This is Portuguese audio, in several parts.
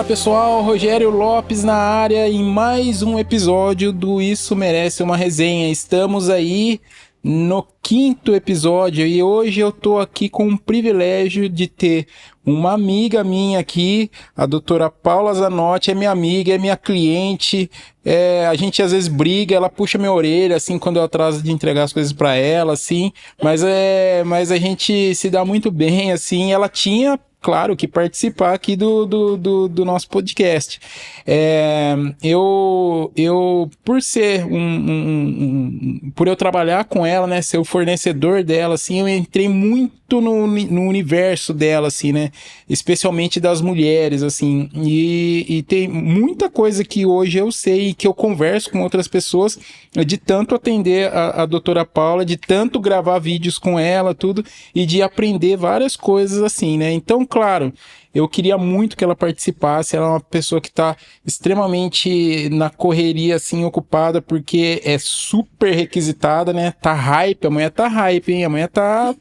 Fala pessoal, Rogério Lopes na área em mais um episódio do Isso Merece Uma Resenha. Estamos aí no 5º episódio e hoje eu tô aqui com o privilégio de ter uma amiga minha aqui, a doutora Paula Zanotti, é minha amiga, é minha cliente, a gente às vezes briga, ela puxa minha orelha, assim, quando eu atraso de entregar as coisas pra ela, assim, mas a gente se dá muito bem, assim, ela tinha, claro, que participar aqui do nosso podcast. Eu por ser por eu trabalhar com ela, né, ser o fornecedor dela, assim, eu entrei muito no universo dela, assim, né, especialmente das mulheres, assim, e tem muita coisa que hoje eu sei e que eu converso com outras pessoas, de tanto atender a doutora Paula, de tanto gravar vídeos com ela, tudo, e de aprender várias coisas, assim, né, então, claro, eu queria muito que ela participasse. Ela é uma pessoa que está extremamente na correria, assim, ocupada, porque é super requisitada, né? Tá hype, amanhã tá hype, hein? Amanhã tá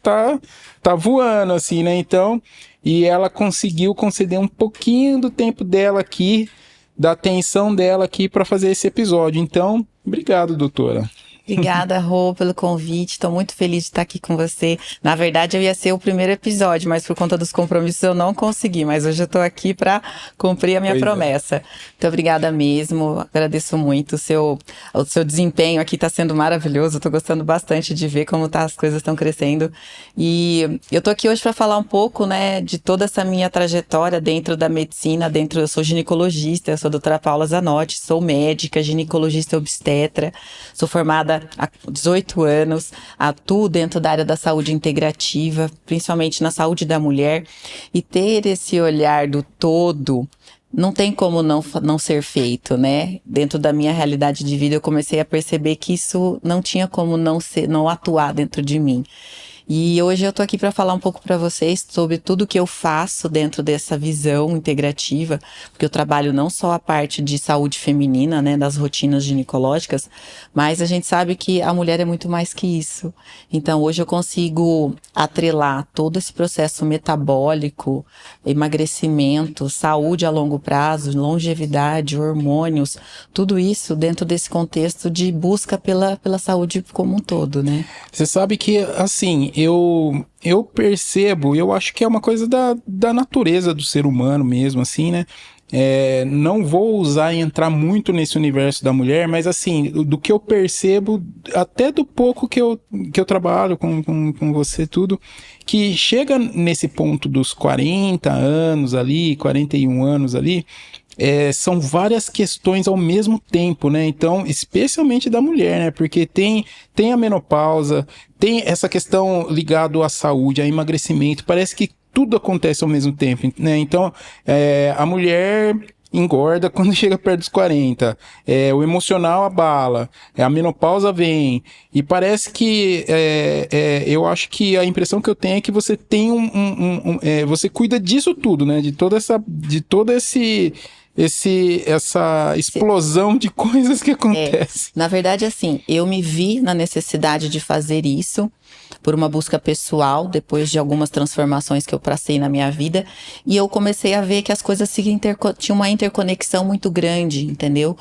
voando, assim, né? Então, e ela conseguiu conceder um pouquinho do tempo dela aqui, da atenção dela aqui para fazer esse episódio. Então, obrigado, doutora. Obrigada, Rô, pelo convite. Estou muito feliz de estar aqui com você. Na verdade, eu ia ser o primeiro episódio, mas por conta dos compromissos eu não consegui. Mas hoje eu estou aqui para cumprir a minha promessa. Muito obrigada mesmo. Agradeço muito. O seu desempenho aqui está sendo maravilhoso. Estou gostando bastante de ver como as coisas estão crescendo. E eu estou aqui hoje para falar um pouco, né, de toda essa minha trajetória dentro da medicina. Eu sou ginecologista, eu sou a doutora Paula Zanotti, sou médica, ginecologista obstetra, sou formada há 18 anos, atuo dentro da área da saúde integrativa, principalmente na saúde da mulher, e ter esse olhar do todo não tem como não ser feito, né? Dentro da minha realidade de vida, eu comecei a perceber que isso não tinha como não atuar dentro de mim. E hoje eu tô aqui para falar um pouco para vocês sobre tudo que eu faço dentro dessa visão integrativa, porque eu trabalho não só a parte de saúde feminina, né, das rotinas ginecológicas, mas a gente sabe que a mulher é muito mais que isso. Então hoje eu consigo atrelar todo esse processo metabólico, emagrecimento, saúde a longo prazo, longevidade, hormônios, tudo isso dentro desse contexto de busca pela saúde como um todo, né? Você sabe que, assim, eu percebo, eu acho que é uma coisa da natureza do ser humano mesmo, assim, né? Não vou usar e entrar muito nesse universo da mulher, mas assim, do que eu percebo, até do pouco que eu trabalho com você, tudo, que chega nesse ponto dos 40 anos ali, 41 anos ali, são várias questões ao mesmo tempo, né? Então, especialmente da mulher, né? Porque tem a menopausa, tem essa questão ligada à saúde, a emagrecimento, parece que tudo acontece ao mesmo tempo, né? Então, a mulher engorda quando chega perto dos 40, o emocional abala, a menopausa vem, e parece que eu acho que a impressão que eu tenho é que você tem você cuida disso tudo, né? De toda essa explosão de coisas que acontecem. Na verdade, assim, eu me vi na necessidade de fazer isso por uma busca pessoal, depois de algumas transformações que eu passei na minha vida, e eu comecei a ver que as coisas tinham uma interconexão muito grande, entendeu?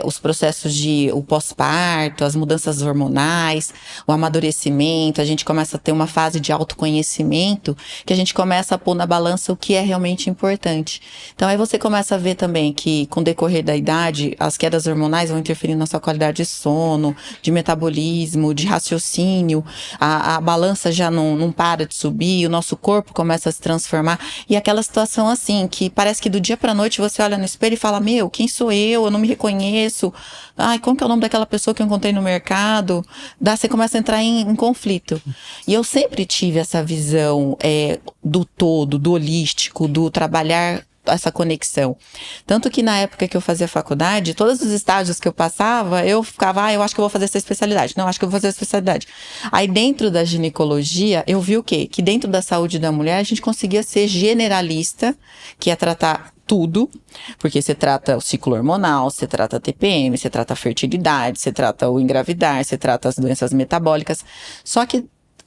Os processos o pós-parto, as mudanças hormonais, o amadurecimento, a gente começa a ter uma fase de autoconhecimento, que a gente começa a pôr na balança o que é realmente importante. Então aí você começa a ver também que, com o decorrer da idade, as quedas hormonais vão interferir na sua qualidade de sono, de metabolismo, de raciocínio, a balança já não para de subir, o nosso corpo começa a se transformar, e aquela situação assim, que parece que do dia pra noite você olha no espelho e fala, meu, quem sou eu? Eu não me reconheço. Ai, como que é o nome daquela pessoa que eu encontrei no mercado? Você começa a entrar em conflito. E eu sempre tive essa visão do todo, do holístico, do trabalhar essa conexão. Tanto que na época que eu fazia faculdade, todos os estágios que eu passava, eu ficava, eu acho que eu vou fazer essa especialidade. Não, acho que eu vou fazer essa especialidade. Aí dentro da ginecologia, eu vi o quê? Que dentro da saúde da mulher, a gente conseguia ser generalista, que é tratar tudo, porque você trata o ciclo hormonal, você trata a TPM, você trata a fertilidade, você trata o engravidar, você trata as doenças metabólicas. Só que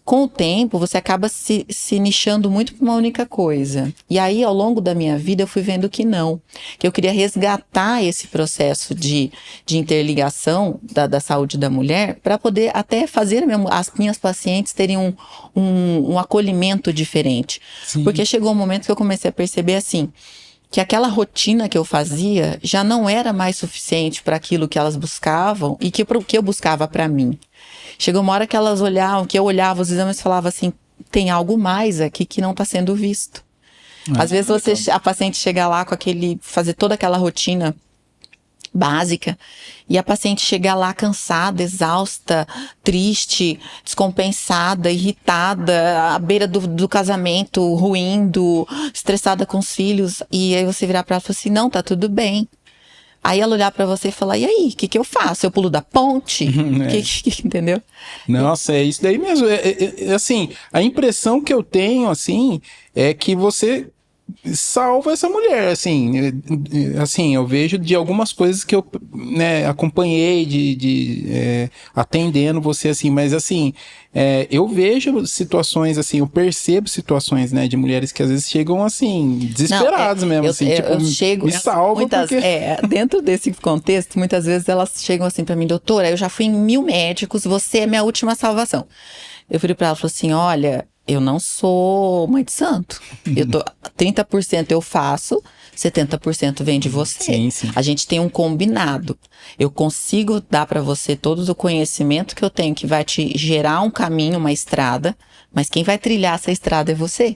com o tempo, você acaba se nichando muito para uma única coisa. E aí, ao longo da minha vida, eu fui vendo que não. Que eu queria resgatar esse processo de interligação da saúde da mulher para poder até fazer as minhas pacientes terem um acolhimento diferente. Sim. Porque chegou um momento que eu comecei a perceber assim, que aquela rotina que eu fazia já não era mais suficiente para aquilo que elas buscavam e que para o que eu buscava para mim. Chegou uma hora que elas olhavam, que eu olhava os exames e falava assim, tem algo mais aqui que não está sendo visto. Às vezes a paciente chega lá com fazer toda aquela rotina básica, e a paciente chega lá cansada, exausta, triste, descompensada, irritada, à beira do casamento, ruindo, estressada com os filhos, e aí você virar para ela e falar assim, não, tá tudo bem. Aí ela olhar pra você e falar, e aí, o que eu faço? Eu pulo da ponte? Entendeu? Nossa, é isso daí mesmo. Assim, a impressão que eu tenho, assim, é que você salva essa mulher, assim, eu vejo de algumas coisas que eu, né, acompanhei atendendo você, assim, mas assim, eu vejo situações, assim, eu percebo situações, né, de mulheres que às vezes chegam, assim, desesperadas mesmo, assim, tipo, eu chego, me salva porque... dentro desse contexto, muitas vezes elas chegam assim pra mim, doutora, eu já fui em 1000 médicos, você é minha última salvação. Eu viro pra ela e falo assim, olha, eu não sou mãe de santo. 30% eu faço, 70% vem de você. Sim, sim. A gente tem um combinado. Eu consigo dar para você todo o conhecimento que eu tenho, que vai te gerar um caminho, uma estrada, mas quem vai trilhar essa estrada é você.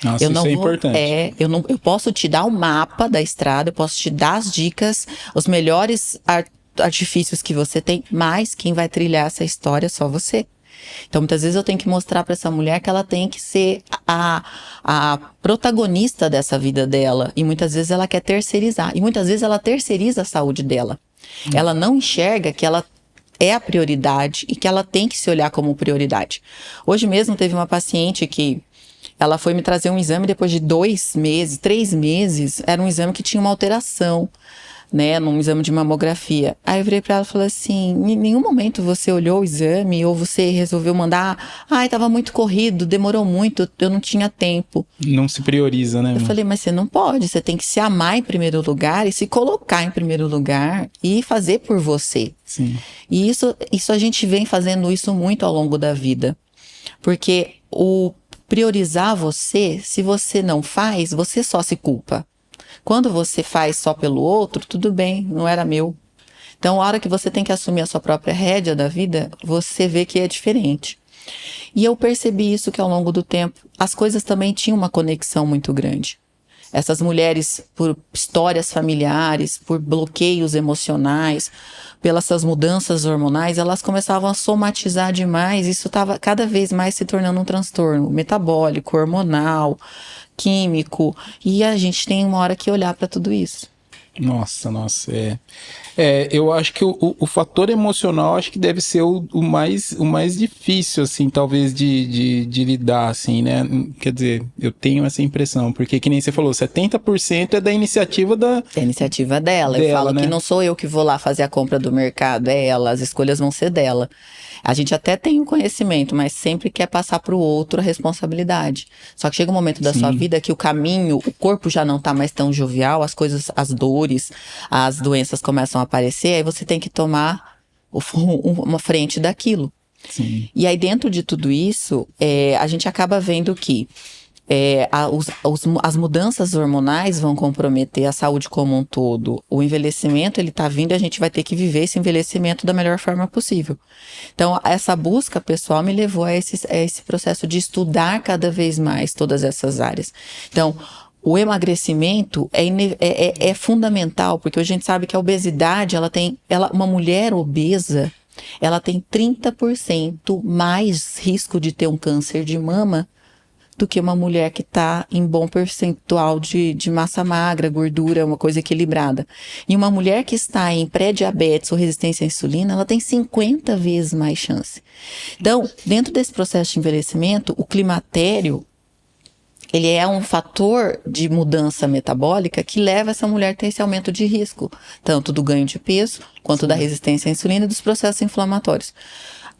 Nossa, isso é importante. Eu posso te dar o mapa da estrada, eu posso te dar as dicas, os melhores artifícios que você tem, mas quem vai trilhar essa história é só você. Então, muitas vezes eu tenho que mostrar para essa mulher que ela tem que ser a protagonista dessa vida dela. E muitas vezes ela quer terceirizar. E muitas vezes ela terceiriza a saúde dela. Ela não enxerga que ela é a prioridade e que ela tem que se olhar como prioridade. Hoje mesmo teve uma paciente que ela foi me trazer um exame depois de 2 meses, 3 meses. Era um exame que tinha uma alteração, né, num exame de mamografia. Aí eu virei pra ela e falei assim, em nenhum momento você olhou o exame ou você resolveu mandar, tava muito corrido, demorou muito, eu não tinha tempo. Não se prioriza, né? Eu falei, mas você não pode, você tem que se amar em primeiro lugar e se colocar em primeiro lugar e fazer por você. Sim. E isso a gente vem fazendo isso muito ao longo da vida. Porque o priorizar você, se você não faz, você só se culpa. Quando você faz só pelo outro, tudo bem, não era meu. Então, a hora que você tem que assumir a sua própria rédea da vida, você vê que é diferente. E eu percebi isso que ao longo do tempo, as coisas também tinham uma conexão muito grande. Essas mulheres, por histórias familiares, por bloqueios emocionais, pelas essas mudanças hormonais, elas começavam a somatizar demais. Isso estava cada vez mais se tornando um transtorno metabólico, hormonal, químico, e a gente tem uma hora que olhar para tudo isso. Nossa, eu acho que o fator emocional acho que deve ser o mais difícil, assim, talvez de lidar, assim, né? Quer dizer, eu tenho essa impressão, porque que nem você falou, 70% é da iniciativa da... É a iniciativa dela. Eu falo, né, que não sou eu que vou lá fazer a compra do mercado, é ela, as escolhas vão ser dela. A gente até tem um conhecimento, mas sempre quer passar para o outro a responsabilidade. Só que chega um momento da sua vida que o caminho, o corpo já não tá mais tão jovial, as coisas, as dores, as doenças começam a aparecer, aí você tem que tomar uma frente daquilo. Sim. E aí dentro de tudo isso, a gente acaba vendo que as mudanças hormonais vão comprometer a saúde como um todo. O envelhecimento, ele tá vindo e a gente vai ter que viver esse envelhecimento da melhor forma possível. Então, essa busca pessoal me levou a esse processo de estudar cada vez mais todas essas áreas. Então, o emagrecimento é fundamental, porque a gente sabe que a obesidade, uma mulher obesa, ela tem 30% mais risco de ter um câncer de mama do que uma mulher que está em bom percentual de massa magra, gordura, uma coisa equilibrada. E uma mulher que está em pré-diabetes ou resistência à insulina, ela tem 50 vezes mais chance. Então, dentro desse processo de envelhecimento, o climatério, ele é um fator de mudança metabólica que leva essa mulher a ter esse aumento de risco, tanto do ganho de peso, quanto da resistência à insulina e dos processos inflamatórios.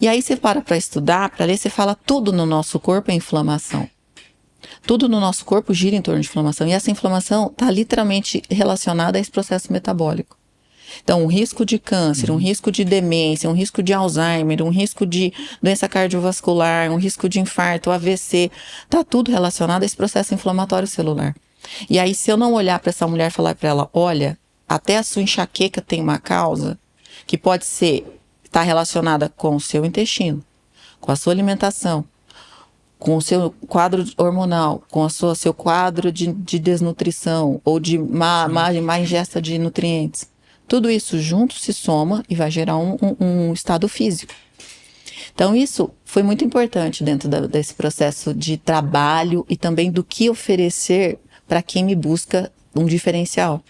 E aí você para estudar, para ler, você fala tudo no nosso corpo é inflamação. Tudo no nosso corpo gira em torno de inflamação. E essa inflamação está literalmente relacionada a esse processo metabólico. Então, um risco de câncer, um risco de demência, um risco de Alzheimer, um risco de doença cardiovascular, um risco de infarto, AVC, está tudo relacionado a esse processo inflamatório celular. E aí, se eu não olhar para essa mulher e falar para ela, olha, até a sua enxaqueca tem uma causa que pode ser, está relacionada com o seu intestino, com a sua alimentação, com o seu quadro hormonal, com o seu quadro de desnutrição ou de má ingesta de nutrientes. Tudo isso junto se soma e vai gerar um estado físico. Então isso foi muito importante dentro desse processo de trabalho e também do que oferecer para quem me busca um diferencial.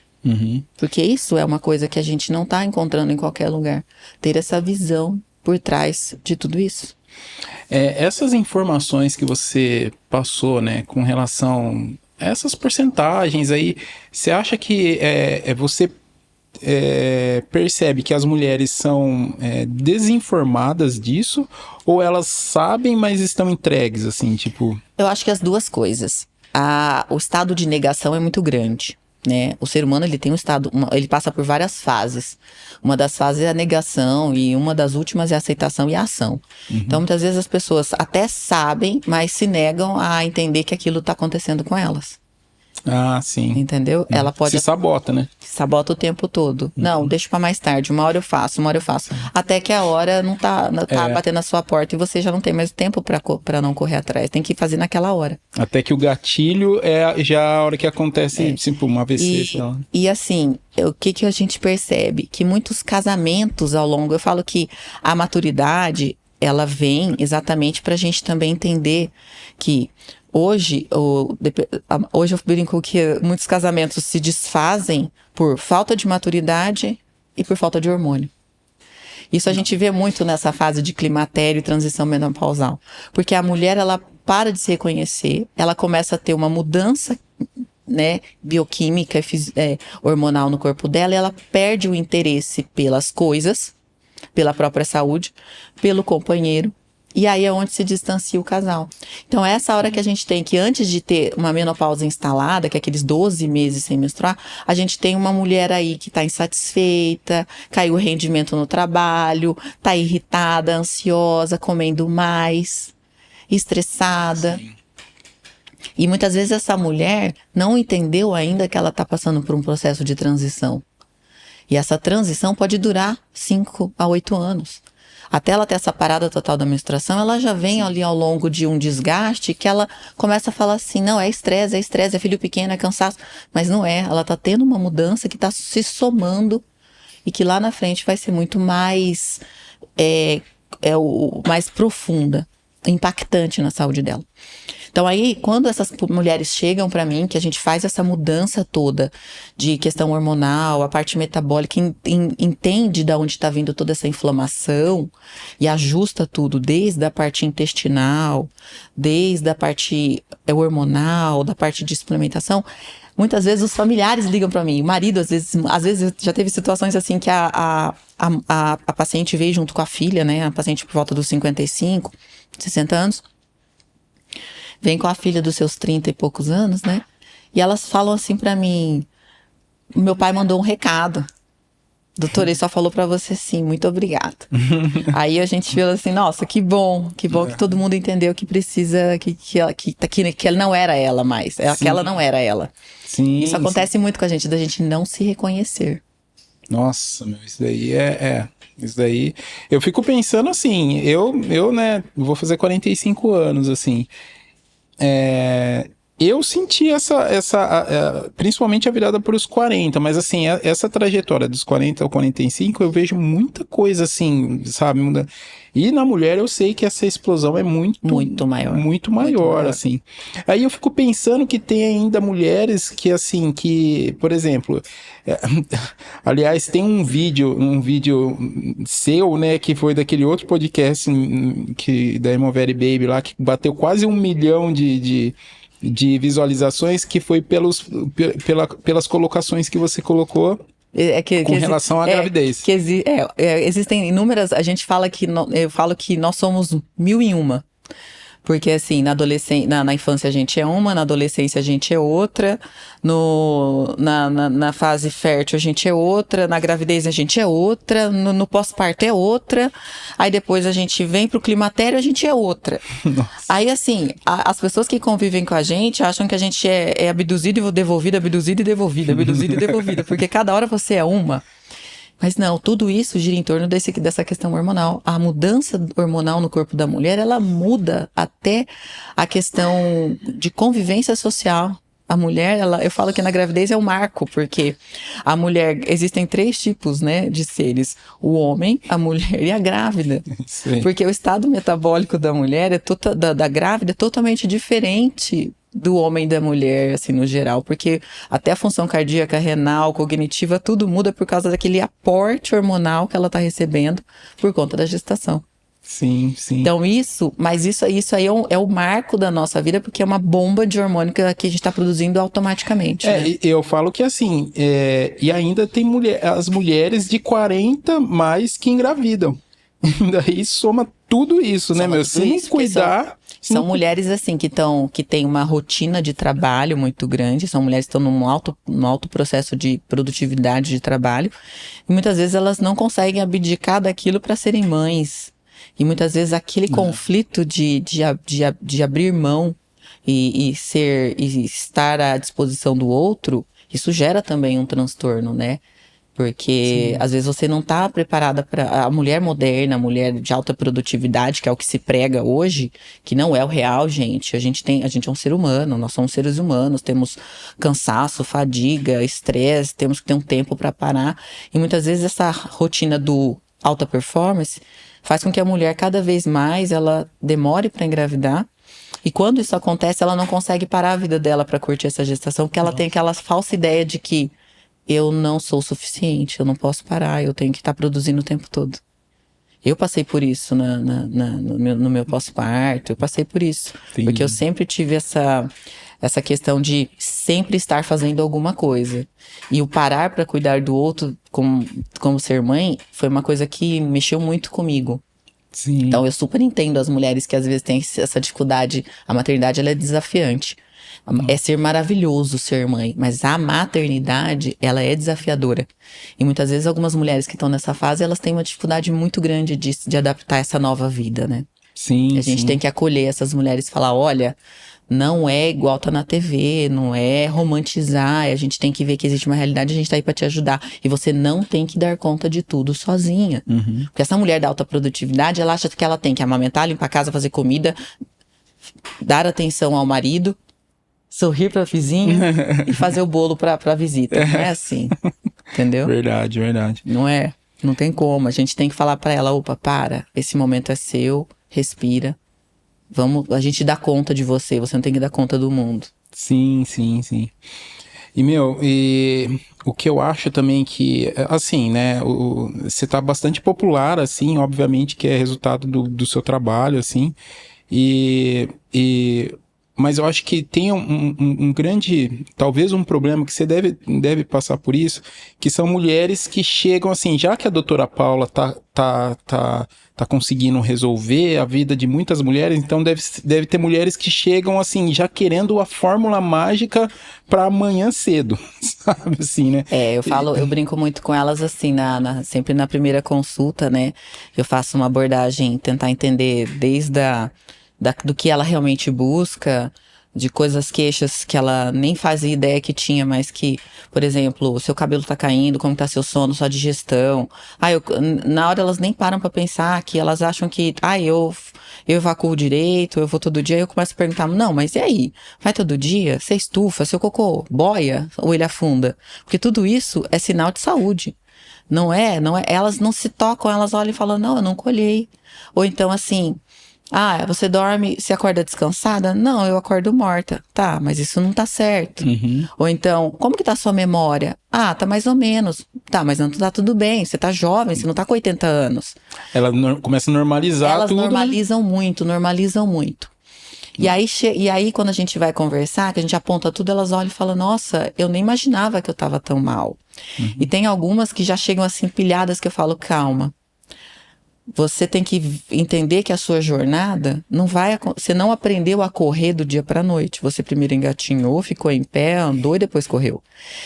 Porque isso é uma coisa que a gente não está encontrando em qualquer lugar. Ter essa visão por trás de tudo isso. Essas informações que você passou, né, com relação a essas porcentagens aí, você acha que você percebe que as mulheres são desinformadas disso, ou elas sabem, mas estão entregues, assim, tipo... Eu acho que as duas coisas. O estado de negação é muito grande, né? O ser humano, ele tem ele passa por várias fases. Uma das fases é a negação e uma das últimas é a aceitação e a ação. Então, muitas vezes as pessoas até sabem, mas se negam a entender que aquilo está acontecendo com elas. Ah, sim. Entendeu? Ela pode... Se sabota, né? Sabota o tempo todo. Não, deixa pra mais tarde. Uma hora eu faço. Até que a hora não tá batendo na sua porta e você já não tem mais tempo pra não correr atrás. Tem que fazer naquela hora. Até que o gatilho é já a hora que acontece, tipo, uma AVC. E assim, o que a gente percebe? Que muitos casamentos ao longo... Eu falo que a maturidade, ela vem exatamente pra gente também entender que... Hoje eu brinco que muitos casamentos se desfazem por falta de maturidade e por falta de hormônio. Isso a gente vê muito nessa fase de climatério e transição menopausal. Porque a mulher, ela para de se reconhecer, ela começa a ter uma mudança, né, bioquímica, hormonal no corpo dela, e ela perde o interesse pelas coisas, pela própria saúde, pelo companheiro. E aí é onde se distancia o casal. Então, é essa hora que a gente tem que, antes de ter uma menopausa instalada, que é aqueles 12 meses sem menstruar, a gente tem uma mulher aí que está insatisfeita, caiu o rendimento no trabalho, está irritada, ansiosa, comendo mais, estressada. Sim. E muitas vezes essa mulher não entendeu ainda que ela está passando por um processo de transição. E essa transição pode durar 5 a 8 anos. Até ela ter essa parada total da menstruação, ela já vem ali ao longo de um desgaste que ela começa a falar assim, não, é estresse, é filho pequeno, é cansaço. Mas não é, ela tá tendo uma mudança que tá se somando e que lá na frente vai ser muito mais, mais profunda, impactante na saúde dela. Então aí, quando essas mulheres chegam para mim, que a gente faz essa mudança toda de questão hormonal, a parte metabólica, entende de onde está vindo toda essa inflamação e ajusta tudo, desde a parte intestinal, desde a parte hormonal, da parte de suplementação. Muitas vezes os familiares ligam para mim, o marido, às vezes já teve situações assim que a paciente veio junto com a filha, né, a paciente por volta dos 55, 60 anos, vem com a filha dos seus 30 e poucos anos, né? E elas falam assim pra mim, meu pai mandou um recado. Doutora, ele só falou pra você sim, muito obrigada. Aí a gente fala assim, nossa, que bom que todo mundo entendeu que precisa, que ela não era ela mais. Que ela não era ela. Sim, isso acontece muito com a gente, da gente não se reconhecer. Nossa, meu, isso daí isso daí... Eu fico pensando assim, eu né, vou fazer 45 anos, assim... eu senti principalmente a virada para os 40, mas assim, essa trajetória dos 40 ao 45, eu vejo muita coisa assim, sabe? E na mulher eu sei que essa explosão é muito maior. Muito maior, assim. Aí eu fico pensando que tem ainda mulheres que, assim, por exemplo, aliás, tem um vídeo seu, né, que foi daquele outro podcast da Hemoveri Baby lá, que bateu quase 1 milhão de visualizações, que foi pelas colocações que você colocou Com relação à gravidez. Existem inúmeras... A gente fala que... Eu falo que nós somos 1001. Porque, assim, na infância a gente é uma, na adolescência a gente é outra, na fase fértil a gente é outra, na gravidez a gente é outra, no pós-parto é outra, aí depois a gente vem pro climatério, a gente é outra. Nossa. Aí, assim, as pessoas que convivem com a gente acham que a gente é abduzido e devolvido, abduzido e devolvido, abduzido e devolvido, porque cada hora você é uma. Mas não, tudo isso gira em torno dessa questão hormonal. A mudança hormonal no corpo da mulher, ela muda até a questão de convivência social. A mulher, eu falo que na gravidez é um marco, porque a mulher, existem 3 tipos, né, de seres. O homem, a mulher e a grávida. Sim. Porque o estado metabólico da mulher, da grávida, é totalmente diferente do homem e da mulher, assim, no geral, porque até a função cardíaca, renal, cognitiva, tudo muda por causa daquele aporte hormonal que ela está recebendo por conta da gestação. Sim, sim. Então isso aí é o marco da nossa vida, porque é uma bomba de hormônio que a gente está produzindo automaticamente. Né? Eu falo que assim, e ainda tem as mulheres de 40 mais que engravidam. Daí soma tudo isso, né, meu? Se não cuidar... São mulheres, assim, que têm uma rotina de trabalho muito grande, são mulheres que estão num alto processo de produtividade de trabalho, e muitas vezes elas não conseguem abdicar daquilo para serem mães. E muitas vezes aquele conflito de abrir mão e estar à disposição do outro, isso gera também um transtorno, né? Porque às vezes você não está preparada para a mulher moderna, a mulher de alta produtividade, que é o que se prega hoje, que não é o real, gente. A gente é um ser humano, nós somos seres humanos, temos cansaço, fadiga, estresse, temos que ter um tempo para parar. E muitas vezes essa rotina do alta performance faz com que a mulher cada vez mais ela demore para engravidar. E quando isso acontece, ela não consegue parar a vida dela para curtir essa gestação, porque ela tem aquela falsa ideia de que eu não sou suficiente, eu não posso parar, eu tenho que estar produzindo o tempo todo. Eu passei por isso no meu pós-parto, eu passei por isso. Sim. Porque eu sempre tive essa questão de sempre estar fazendo alguma coisa. E o parar para cuidar do outro, como ser mãe, foi uma coisa que mexeu muito comigo. Sim. Então eu super entendo as mulheres que às vezes têm essa dificuldade. A maternidade, ela é desafiante. É ser maravilhoso ser mãe, mas a maternidade, ela é desafiadora. E muitas vezes algumas mulheres que estão nessa fase, elas têm uma dificuldade muito grande de adaptar essa nova vida, né? Sim, a gente tem que acolher essas mulheres e falar, olha, não é igual tá na TV, não é romantizar, a gente tem que ver que existe uma realidade, a gente tá aí pra te ajudar. E você não tem que dar conta de tudo sozinha. Uhum. Porque essa mulher da alta produtividade, ela acha que ela tem que amamentar, limpar a casa, fazer comida, dar atenção ao marido, sorrir pra vizinha e fazer o bolo pra visita. Não é assim, entendeu? Verdade, verdade. Não é, não tem como. A gente tem que falar pra ela, opa, esse momento é seu, respira. A gente dá conta de você, você não tem que dar conta do mundo. Sim, sim, sim. E o que eu acho também que, assim, né, você tá bastante popular, assim, obviamente que é resultado do seu trabalho, assim, mas eu acho que tem um grande, talvez um problema que você deve passar por isso, que são mulheres que chegam assim, já que a doutora Paula tá conseguindo resolver a vida de muitas mulheres, então deve ter mulheres que chegam assim, já querendo a fórmula mágica para amanhã cedo, sabe assim, né? Eu brinco muito com elas assim, sempre na primeira consulta, né? Eu faço uma abordagem, tentar entender desde do que ela realmente busca, de coisas, queixas que ela nem fazia ideia que tinha, mas que, por exemplo, o seu cabelo tá caindo, como tá seu sono, sua digestão. Na hora elas nem param pra pensar, que elas acham que, eu evacuo direito, eu vou todo dia, aí eu começo a perguntar, não, mas e aí? Vai todo dia? Você estufa? Seu cocô boia? Ou ele afunda? Porque tudo isso é sinal de saúde. Não é, elas não se tocam, elas olham e falam, não, eu não colhei. Ou então assim, você dorme, se acorda descansada? Não, eu acordo morta. Tá, mas isso não tá certo. Uhum. Ou então, como que tá a sua memória? Tá mais ou menos. Tá, mas não tá tudo bem, você tá jovem, você não tá com 80 anos. Ela começa a normalizar Elas tudo. normalizam muito. E aí, quando a gente vai conversar, que a gente aponta tudo, elas olham e falam, nossa, eu nem imaginava que eu tava tão mal. E tem algumas que já chegam assim pilhadas que eu falo, calma. Você tem que entender que a sua jornada você não aprendeu a correr do dia para a noite. Você primeiro engatinhou, ficou em pé, andou e depois correu.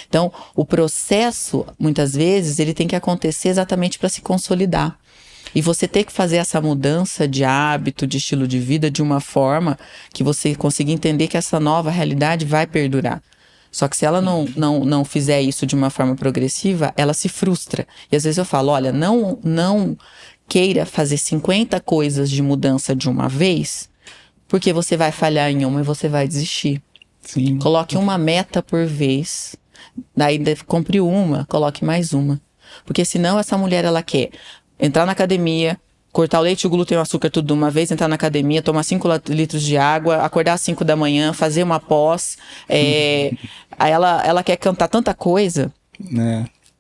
Então, o processo, muitas vezes, ele tem que acontecer exatamente para se consolidar. E você tem que fazer essa mudança de hábito, de estilo de vida, de uma forma que você consiga entender que essa nova realidade vai perdurar. Só que se ela não fizer isso de uma forma progressiva, ela se frustra. E às vezes eu falo, olha, não queira fazer 50 coisas de mudança de uma vez, porque você vai falhar em uma e você vai desistir. Sim. Coloque uma meta por vez, daí compre uma, coloque mais uma. Porque senão essa mulher, ela quer entrar na academia, cortar o leite, o glúten e o açúcar tudo de uma vez, entrar na academia, tomar 5 litros de água, acordar às 5 da manhã, fazer uma pós. Aí ela quer cantar tanta coisa,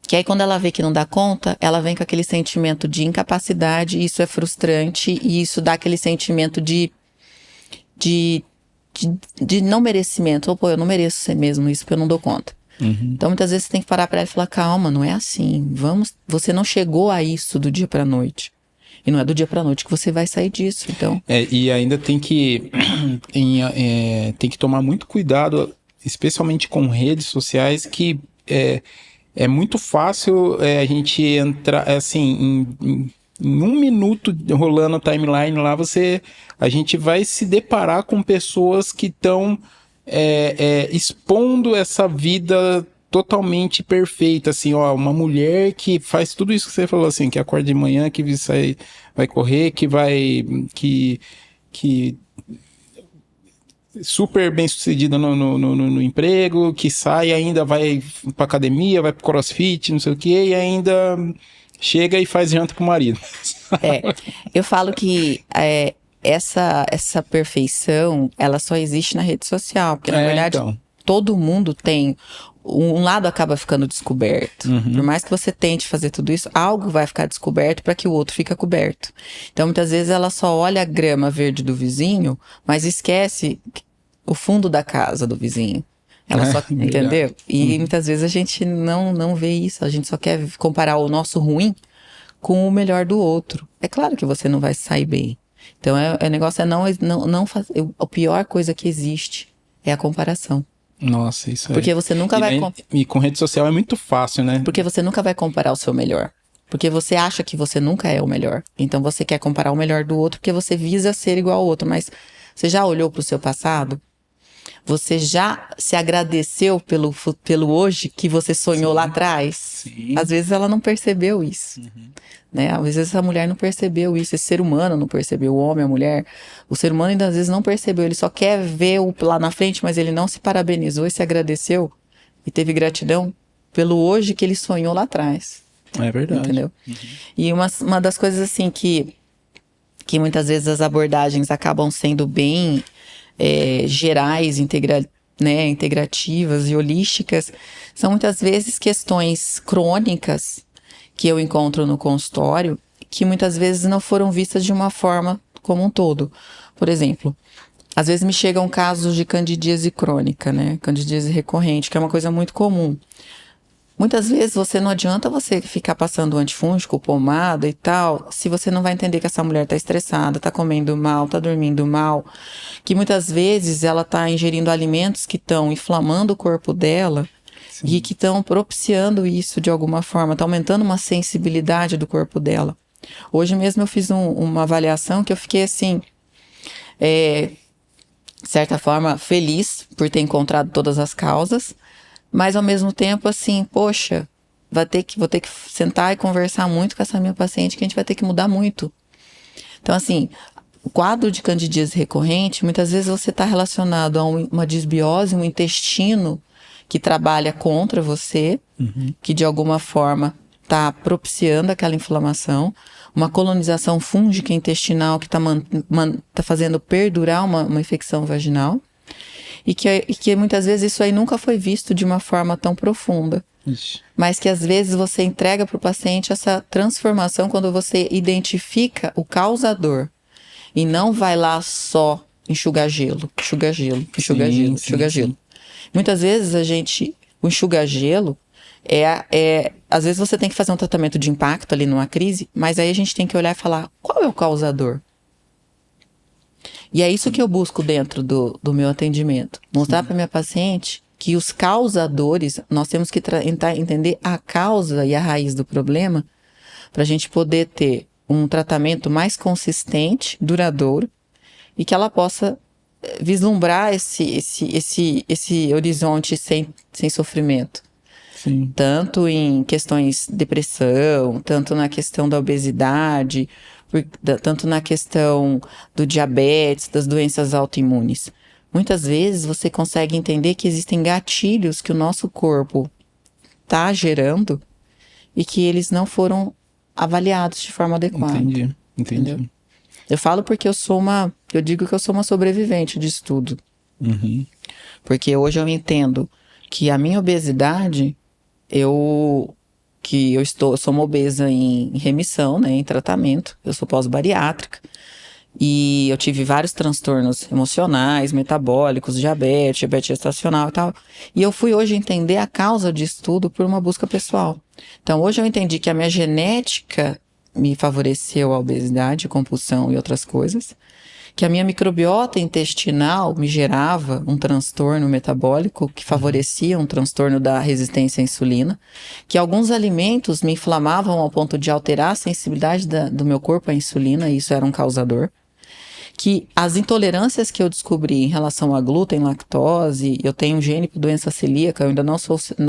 que aí quando ela vê que não dá conta, ela vem com aquele sentimento de incapacidade, e isso é frustrante, e isso dá aquele sentimento de não merecimento. Ou, pô, eu não mereço ser mesmo isso, porque eu não dou conta. Então, muitas vezes você tem que parar pra ela e falar, calma, não é assim. Você não chegou a isso do dia pra noite. E não é do dia pra noite que você vai sair disso, então. E ainda tem que tomar muito cuidado, especialmente com redes sociais, que é muito fácil a gente entrar, assim, em 1 minuto rolando a timeline lá, a gente vai se deparar com pessoas que estão expondo essa vida totalmente perfeita, assim, ó, uma mulher que faz tudo isso que você falou, assim, que acorda de manhã, que vai correr, que super bem sucedida no emprego, que sai ainda, vai pra academia, vai pro crossfit, não sei o que, e ainda chega e faz janta pro marido. Eu falo que essa perfeição, ela só existe na rede social, porque na verdade todo mundo tem, um lado acaba ficando descoberto. Por mais que você tente fazer tudo isso, algo vai ficar descoberto para que o outro fique coberto. Então muitas vezes ela só olha a grama verde do vizinho, mas esquece o fundo da casa do vizinho. Ela só, entendeu? E muitas vezes a gente não vê isso, a gente só quer comparar o nosso ruim com o melhor do outro. É claro que você não vai sair bem. Então, o negócio é não fazer. A pior coisa que existe é a comparação. Nossa, isso Porque você nunca vai... E com rede social é muito fácil, né? Porque você nunca vai comparar o seu melhor. Porque você acha que você nunca é o melhor. Então, você quer comparar o melhor do outro porque você visa ser igual ao outro. Mas você já olhou para o seu passado? Você já se agradeceu pelo hoje que você sonhou lá atrás? Sim. Às vezes ela não percebeu isso. Né? Às vezes essa mulher não percebeu isso, esse ser humano não percebeu, o homem, a mulher. O ser humano ainda às vezes não percebeu, ele só quer ver lá na frente, mas ele não se parabenizou e se agradeceu e teve gratidão pelo hoje que ele sonhou lá atrás. É verdade. Entendeu? E uma das coisas assim que muitas vezes as abordagens acabam sendo bem gerais, integrativas e holísticas, são muitas vezes questões crônicas que eu encontro no consultório, que muitas vezes não foram vistas de uma forma como um todo. Por exemplo, às vezes me chegam casos de candidíase crônica, né? Candidíase recorrente, que é uma coisa muito comum. Muitas vezes não adianta você ficar passando antifúngico, pomada e tal, se você não vai entender que essa mulher tá estressada, tá comendo mal, tá dormindo mal, que muitas vezes ela tá ingerindo alimentos que estão inflamando o corpo dela. Sim. E que estão propiciando isso de alguma forma, tá aumentando uma sensibilidade do corpo dela. Hoje mesmo eu fiz uma avaliação que eu fiquei assim, de certa forma, feliz por ter encontrado todas as causas, mas ao mesmo tempo assim, poxa, vou ter que sentar e conversar muito com essa minha paciente, que a gente vai ter que mudar muito. Então assim, o quadro de candidíase recorrente, muitas vezes você está relacionado a uma disbiose, um intestino que trabalha contra você, que de alguma forma está propiciando aquela inflamação, uma colonização fúngica intestinal que está fazendo perdurar uma infecção vaginal, e que muitas vezes isso aí nunca foi visto de uma forma tão profunda. Ixi. Mas que às vezes você entrega para o paciente essa transformação quando você identifica o causador e não vai lá só enxugar gelo, enxugar gelo, enxugar gelo, enxugar gelo. Muitas vezes o enxugar gelo às vezes você tem que fazer um tratamento de impacto ali numa crise, mas aí a gente tem que olhar e falar, qual é o causador? E é isso que eu busco dentro do meu atendimento. Mostrar para minha paciente que os causadores, nós temos que tentar entender a causa e a raiz do problema para a gente poder ter um tratamento mais consistente, duradouro, e que ela possa vislumbrar esse horizonte sem sofrimento. Sim. Tanto em questões de depressão, tanto na questão da obesidade, tanto na questão do diabetes, das doenças autoimunes. Muitas vezes você consegue entender que existem gatilhos que o nosso corpo está gerando e que eles não foram avaliados de forma adequada. Entendi. Entendeu? Eu falo porque eu digo que eu sou uma sobrevivente disso tudo. Uhum. Porque hoje eu entendo que a minha obesidade, eu sou uma obesa em remissão, né, em tratamento, eu sou pós-bariátrica, e eu tive vários transtornos emocionais, metabólicos, diabetes gestacional e tal, e eu fui hoje entender a causa disso tudo por uma busca pessoal. Então hoje eu entendi que a minha genética me favoreceu a obesidade, compulsão e outras coisas, que a minha microbiota intestinal me gerava um transtorno metabólico que favorecia um transtorno da resistência à insulina, que alguns alimentos me inflamavam ao ponto de alterar a sensibilidade do meu corpo à insulina, e isso era um causador, que as intolerâncias que eu descobri em relação a glúten, lactose, eu tenho um gene para doença celíaca, eu ainda não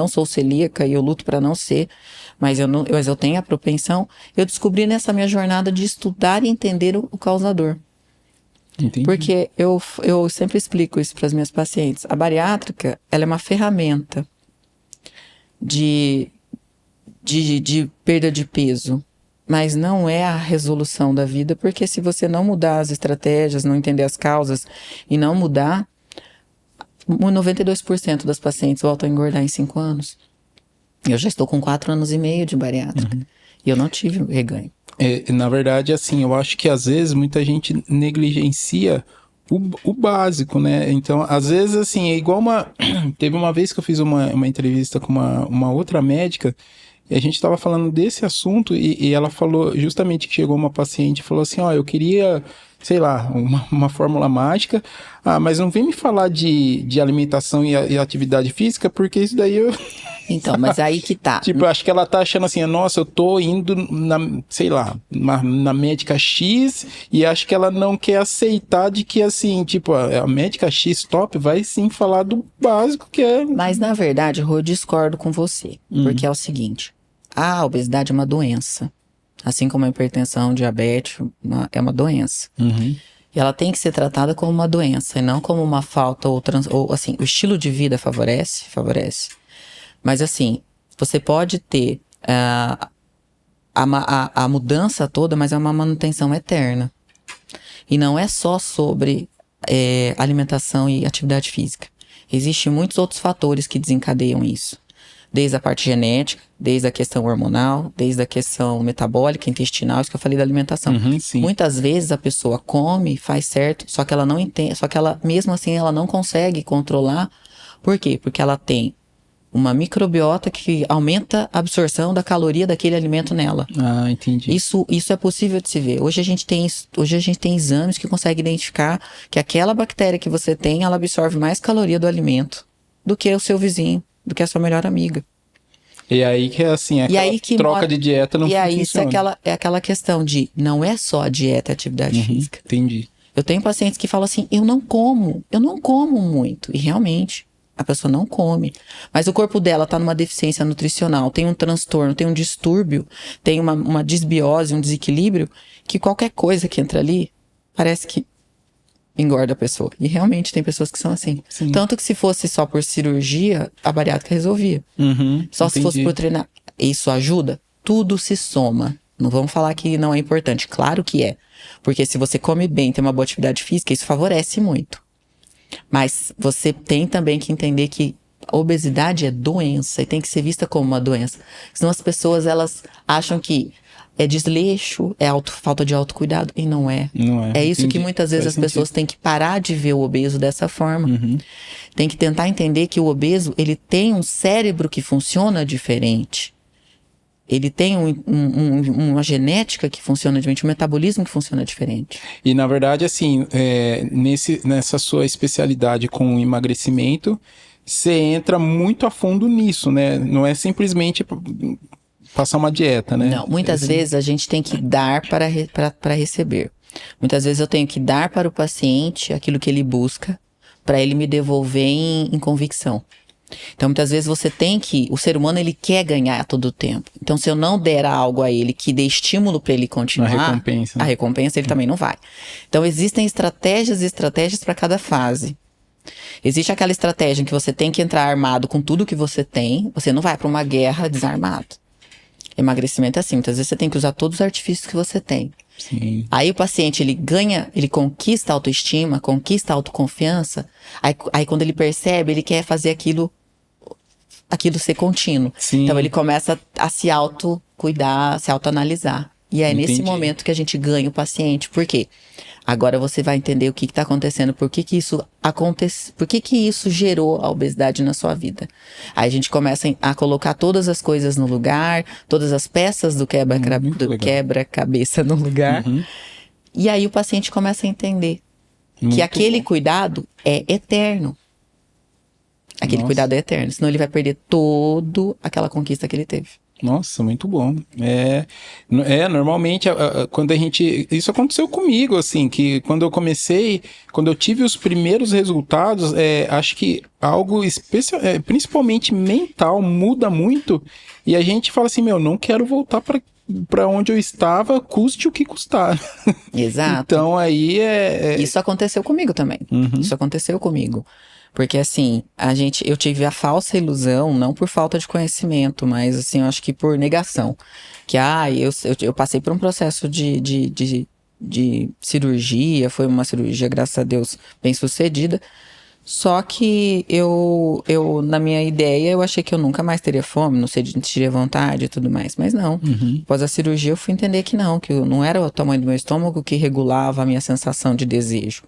sou celíaca e eu luto para não ser, mas eu tenho a propensão, eu descobri nessa minha jornada de estudar e entender o causador. Entendi. Porque eu sempre explico isso para as minhas pacientes. A bariátrica, ela é uma ferramenta de perda de peso, mas não é a resolução da vida, porque se você não mudar as estratégias, não entender as causas e não mudar, 92% das pacientes voltam a engordar em 5 anos. Eu já estou com 4 anos e meio de bariátrica. Uhum. E eu não tive reganho. Na verdade, assim, eu acho que às vezes muita gente negligencia o básico, né? Então, às vezes, assim, é igual teve uma vez que eu fiz uma entrevista com uma outra médica e a gente estava falando desse assunto e ela falou justamente que chegou uma paciente e falou assim, eu queria, sei lá, uma fórmula mágica, mas não vem me falar de alimentação e atividade física, porque isso daí eu... Então, mas aí que tá. Tipo, acho que ela tá achando assim, nossa, eu tô indo na médica X e acho que ela não quer aceitar de que, assim, tipo, a médica X top vai sim falar do básico que é... Mas, na verdade, eu discordo com você, porque é o seguinte, a obesidade é uma doença, assim como a hipertensão, diabetes, é uma doença. Uhum. E ela tem que ser tratada como uma doença e não como uma falta ou assim, o estilo de vida favorece. Mas assim, você pode ter a mudança toda, mas é uma manutenção eterna. E não é só sobre alimentação e atividade física. Existem muitos outros fatores que desencadeiam isso. Desde a parte genética, desde a questão hormonal, desde a questão metabólica, intestinal, isso que eu falei da alimentação. Sim. Muitas vezes a pessoa come, faz certo, só que ela não entende, só que ela, mesmo assim, ela não consegue controlar. Por quê? Porque ela tem uma microbiota que aumenta a absorção da caloria daquele alimento nela. Entendi. Isso é possível de se ver. Hoje a gente tem exames que conseguem identificar que aquela bactéria que você tem, ela absorve mais caloria do alimento do que o seu vizinho, do que a sua melhor amiga. E aí que é assim, troca de dieta não funciona. E aí isso é aquela questão de, não é só a dieta e a atividade física. Entendi. Eu tenho pacientes que falam assim, eu não como muito. E realmente, a pessoa não come. Mas o corpo dela está numa deficiência nutricional, tem um transtorno, tem um distúrbio, tem uma disbiose, um desequilíbrio, que qualquer coisa que entra ali, parece que engorda a pessoa. E realmente tem pessoas que são assim. Sim. Tanto que se fosse só por cirurgia, a bariátrica resolvia. Só entendi. Se fosse por treinar. Isso ajuda? Tudo se soma. Não vamos falar que não é importante. Claro que é. Porque se você come bem, tem uma boa atividade física, isso favorece muito. Mas você tem também que entender que a obesidade é doença e tem que ser vista como uma doença. Senão as pessoas, elas acham que é desleixo, é falta de autocuidado, e não é. Não é. É isso Entendi. que muitas vezes Faz as pessoas têm que parar de ver o obeso dessa forma. Tem que tentar entender que o obeso, ele tem um cérebro que funciona diferente. Ele tem uma genética que funciona diferente, um metabolismo que funciona diferente. E na verdade, assim, nessa sua especialidade com emagrecimento, você entra muito a fundo nisso, né? Não é simplesmente passar uma dieta, né? Não, muitas vezes a gente tem que dar para receber. Muitas vezes eu tenho que dar para o paciente aquilo que ele busca, para ele me devolver em convicção. Então, muitas vezes o ser humano, ele quer ganhar a todo tempo. Então, se eu não der algo a ele que dê estímulo para ele continuar, A recompensa, ele também não vai. Então, existem estratégias para cada fase. Existe aquela estratégia em que você tem que entrar armado com tudo que você tem, você não vai para uma guerra desarmado. Emagrecimento é assim, muitas vezes você tem que usar todos os artifícios que você tem. Sim. Aí o paciente, ele conquista a autoestima, conquista a autoconfiança, aí quando ele percebe, ele quer fazer aquilo ser contínuo. Sim. Então ele começa a se autocuidar, se autoanalisar. E é nesse momento que a gente ganha o paciente. Por quê? Agora você vai entender o que está acontecendo, por que isso acontece, por que isso gerou a obesidade na sua vida. Aí a gente começa a colocar todas as coisas no lugar, todas as peças do quebra-cabeça no lugar. E aí o paciente começa a entender que aquele cuidado é eterno. Aquele cuidado é eterno, senão ele vai perder toda aquela conquista que ele teve. Nossa, muito bom. Normalmente, quando isso aconteceu comigo, assim, que quando eu comecei, quando eu tive os primeiros resultados, acho que algo especial, principalmente mental, muda muito, e a gente fala assim, não quero voltar para onde eu estava, custe o que custar. Exato. Então, aí Isso aconteceu comigo também. Isso aconteceu comigo. Porque assim, eu tive a falsa ilusão, não por falta de conhecimento, mas assim, eu acho que por negação. Que eu passei por um processo de cirurgia, foi uma cirurgia, graças a Deus, bem sucedida. Só que eu na minha ideia, eu achei que eu nunca mais teria fome, não sei, teria vontade e tudo mais. Mas não. Após a cirurgia, eu fui entender que não era o tamanho do meu estômago que regulava a minha sensação de desejo.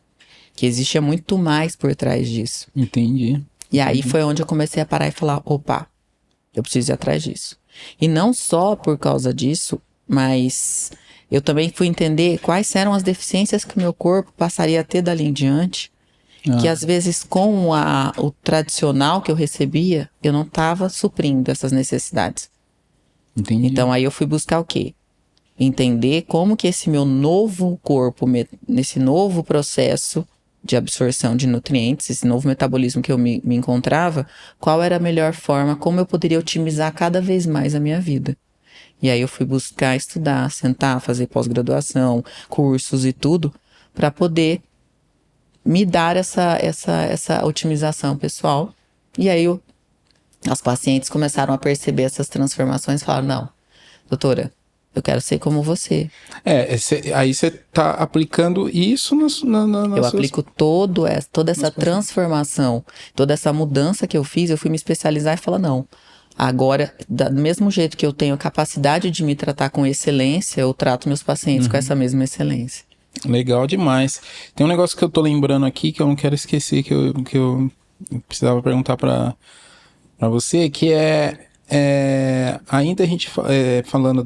Que existia muito mais por trás disso. Entendi. E aí foi onde eu comecei a parar e falar, opa, eu preciso ir atrás disso. E não só por causa disso, mas eu também fui entender quais eram as deficiências que o meu corpo passaria a ter dali em diante. Que às vezes com o tradicional que eu recebia, eu não estava suprindo essas necessidades. Entendi. Então aí eu fui buscar o quê? Entender como que esse meu novo corpo, nesse novo processo de absorção de nutrientes, esse novo metabolismo que eu me encontrava, qual era a melhor forma, como eu poderia otimizar cada vez mais a minha vida. E aí eu fui buscar estudar, sentar, fazer pós-graduação, cursos e tudo, para poder me dar essa otimização pessoal. E aí as pacientes começaram a perceber essas transformações e falaram, não, doutora, eu quero ser como você. Aí você tá aplicando isso Eu aplico toda essa transformação, toda essa mudança que eu fiz, eu fui me especializar e falar, não, agora, do mesmo jeito que eu tenho a capacidade de me tratar com excelência, eu trato meus pacientes com essa mesma excelência. Legal demais. Tem um negócio que eu tô lembrando aqui que eu não quero esquecer, que eu precisava perguntar pra você, que ainda a gente falando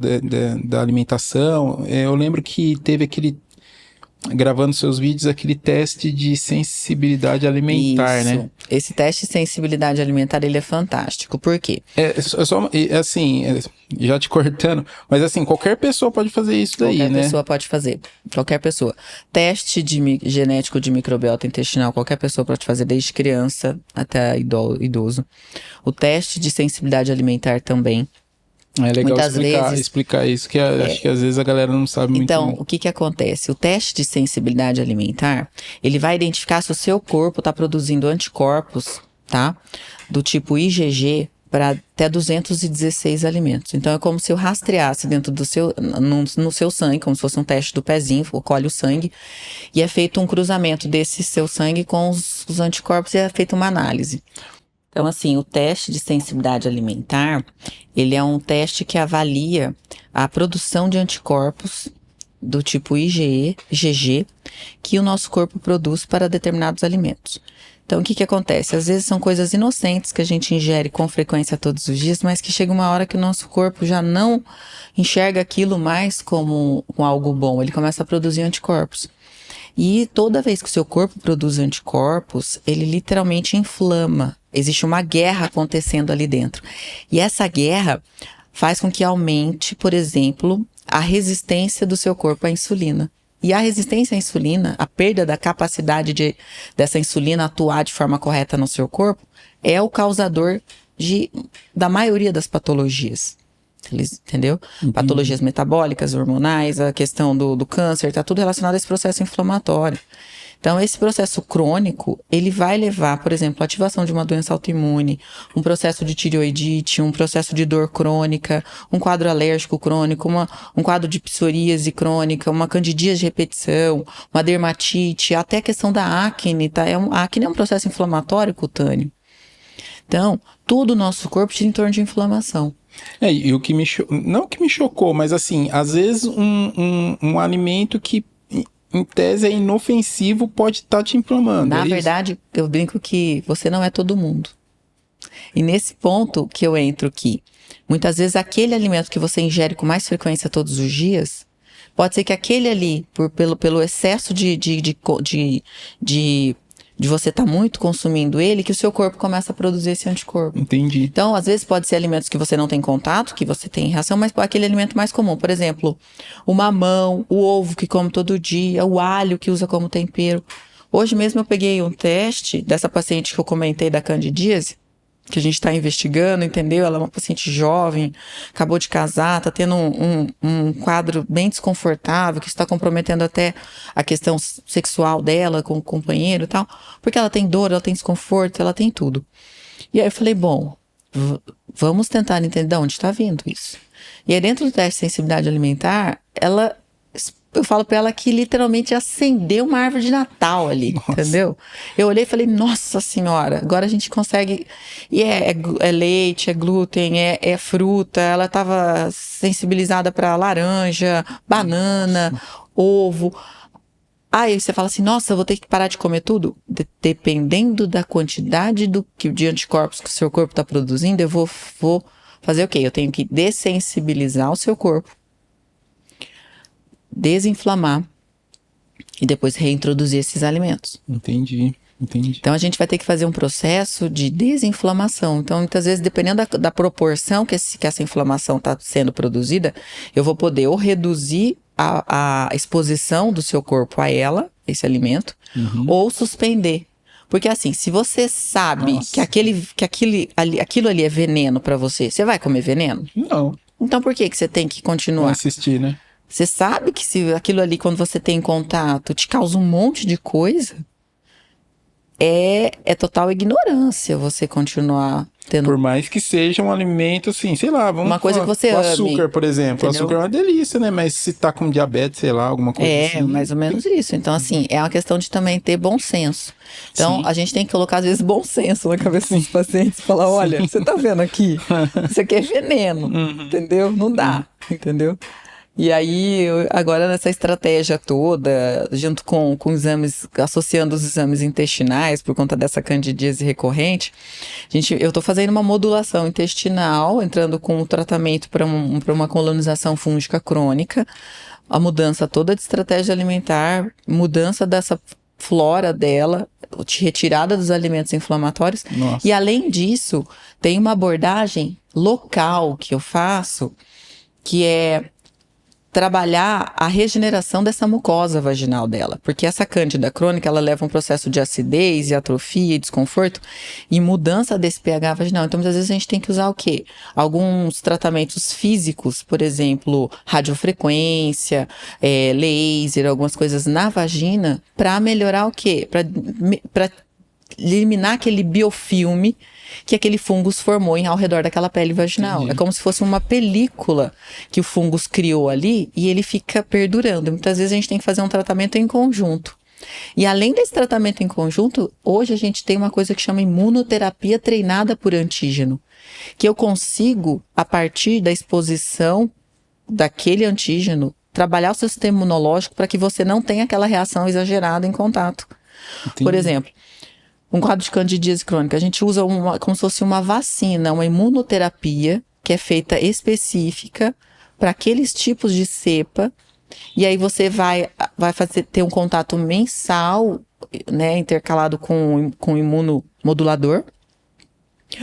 da alimentação, eu lembro que teve gravando seus vídeos, aquele teste de sensibilidade alimentar, Isso. né? Esse teste de sensibilidade alimentar, ele é fantástico. Por quê? Já te cortando, mas assim, qualquer pessoa pode fazer isso daí, né? Qualquer pessoa pode fazer. Qualquer pessoa. Teste genético de microbiota intestinal, qualquer pessoa pode fazer, desde criança até idoso. O teste de sensibilidade alimentar também. É legal Muitas explicar isso, que acho que às vezes a galera não sabe muito. Então, o que acontece? O teste de sensibilidade alimentar, ele vai identificar se o seu corpo está produzindo anticorpos, tá? Do tipo IgG para até 216 alimentos. Então, é como se eu rastreasse dentro do no seu sangue, como se fosse um teste do pezinho, colhe o sangue, e é feito um cruzamento desse seu sangue com os anticorpos e é feita uma análise. Então, assim, o teste de sensibilidade alimentar, ele é um teste que avalia a produção de anticorpos do tipo IgE, IgG, que o nosso corpo produz para determinados alimentos. Então, o que acontece? Às vezes são coisas inocentes que a gente ingere com frequência todos os dias, mas que chega uma hora que o nosso corpo já não enxerga aquilo mais como algo bom. Ele começa a produzir anticorpos. E toda vez que o seu corpo produz anticorpos, ele literalmente inflama. Existe uma guerra acontecendo ali dentro. E essa guerra faz com que aumente, por exemplo, a resistência do seu corpo à insulina. E a resistência à insulina, a perda da capacidade dessa insulina atuar de forma correta no seu corpo, é o causador da maioria das patologias. Entendeu? Uhum. Patologias metabólicas, hormonais, a questão do câncer, está tudo relacionado a esse processo inflamatório. Então, esse processo crônico, ele vai levar, por exemplo, a ativação de uma doença autoimune, um processo de tireoidite, um processo de dor crônica, um quadro alérgico crônico, um quadro de psoríase crônica, uma candidíase de repetição, uma dermatite, até a questão da acne, tá? A acne é um processo inflamatório cutâneo. Então, todo o nosso corpo gira em torno de inflamação. E o que não que me chocou, mas assim, às vezes um alimento que em tese é inofensivo pode estar te inflamando. Na verdade, eu brinco que você não é todo mundo. E nesse ponto que eu entro aqui, muitas vezes aquele alimento que você ingere com mais frequência todos os dias, pode ser que aquele ali, pelo excesso de você estar muito consumindo ele, que o seu corpo começa a produzir esse anticorpo. Entendi. Então, às vezes pode ser alimentos que você não tem contato, que você tem reação, mas aquele alimento mais comum. Por exemplo, o mamão, o ovo que come todo dia, o alho que usa como tempero. Hoje mesmo eu peguei um teste dessa paciente que eu comentei da candidíase, que a gente está investigando, entendeu? Ela é uma paciente jovem, acabou de casar, está tendo um quadro bem desconfortável, que está comprometendo até a questão sexual dela com o companheiro e tal, porque ela tem dor, ela tem desconforto, ela tem tudo. E aí eu falei, bom, vamos tentar entender de onde está vindo isso. E aí dentro do teste de sensibilidade alimentar, eu falo pra ela que literalmente acendeu uma árvore de Natal ali, entendeu? Eu olhei e falei, nossa senhora, agora a gente consegue... E é leite, é glúten, é fruta, ela estava sensibilizada para laranja, banana, ovo. Aí você fala assim, nossa, eu vou ter que parar de comer tudo? Dependendo da quantidade de anticorpos que o seu corpo está produzindo, eu vou fazer o quê? Eu tenho que dessensibilizar o seu corpo, desinflamar e depois reintroduzir esses alimentos. Entendi. Então a gente vai ter que fazer um processo de desinflamação. Então muitas vezes, dependendo da proporção que essa inflamação está sendo produzida, eu vou poder ou reduzir a exposição do seu corpo a esse alimento, ou suspender. Porque assim, se você sabe que aquilo ali é veneno para você, você vai comer veneno? Não. Então por que você tem que continuar? Assistir, né? Você sabe que se aquilo ali, quando você tem contato, te causa um monte de coisa, é total ignorância você continuar tendo... Por mais que seja um alimento, assim, sei lá, vamos uma coisa que você ama. O açúcar, por exemplo. Entendeu? O açúcar é uma delícia, né? Mas se tá com diabetes, sei lá, alguma coisa assim... É, mais ou menos isso. Então, assim, é uma questão de também ter bom senso. Então, a gente tem que colocar, às vezes, bom senso na cabeça dos pacientes e falar, olha, você tá vendo aqui? Isso aqui é veneno, entendeu? Não dá, entendeu? E aí, agora nessa estratégia toda, junto com exames, associando os exames intestinais, por conta dessa candidíase recorrente, eu estou fazendo uma modulação intestinal, entrando com o tratamento para uma colonização fúngica crônica, a mudança toda de estratégia alimentar, mudança dessa flora dela, retirada dos alimentos inflamatórios. Nossa. E além disso, tem uma abordagem local que eu faço, que é trabalhar a regeneração dessa mucosa vaginal dela, porque essa cândida crônica, ela leva um processo de acidez e atrofia e desconforto e mudança desse pH vaginal. Então, muitas vezes a gente tem que usar o quê? Alguns tratamentos físicos, por exemplo, radiofrequência, laser, algumas coisas na vagina, para melhorar o quê? Para eliminar aquele biofilme que aquele fungus formou ao redor daquela pele vaginal. Entendi. É como se fosse uma película que o fungus criou ali e ele fica perdurando. Muitas vezes a gente tem que fazer um tratamento em conjunto. E além desse tratamento em conjunto, hoje a gente tem uma coisa que chama imunoterapia treinada por antígeno, que eu consigo, a partir da exposição daquele antígeno, trabalhar o seu sistema imunológico para que você não tenha aquela reação exagerada em contato. Entendi. Por exemplo, um quadro de candidíase crônica, a gente usa como se fosse uma vacina, uma imunoterapia que é feita específica para aqueles tipos de cepa, e aí você vai ter um contato mensal, né, intercalado com o imunomodulador,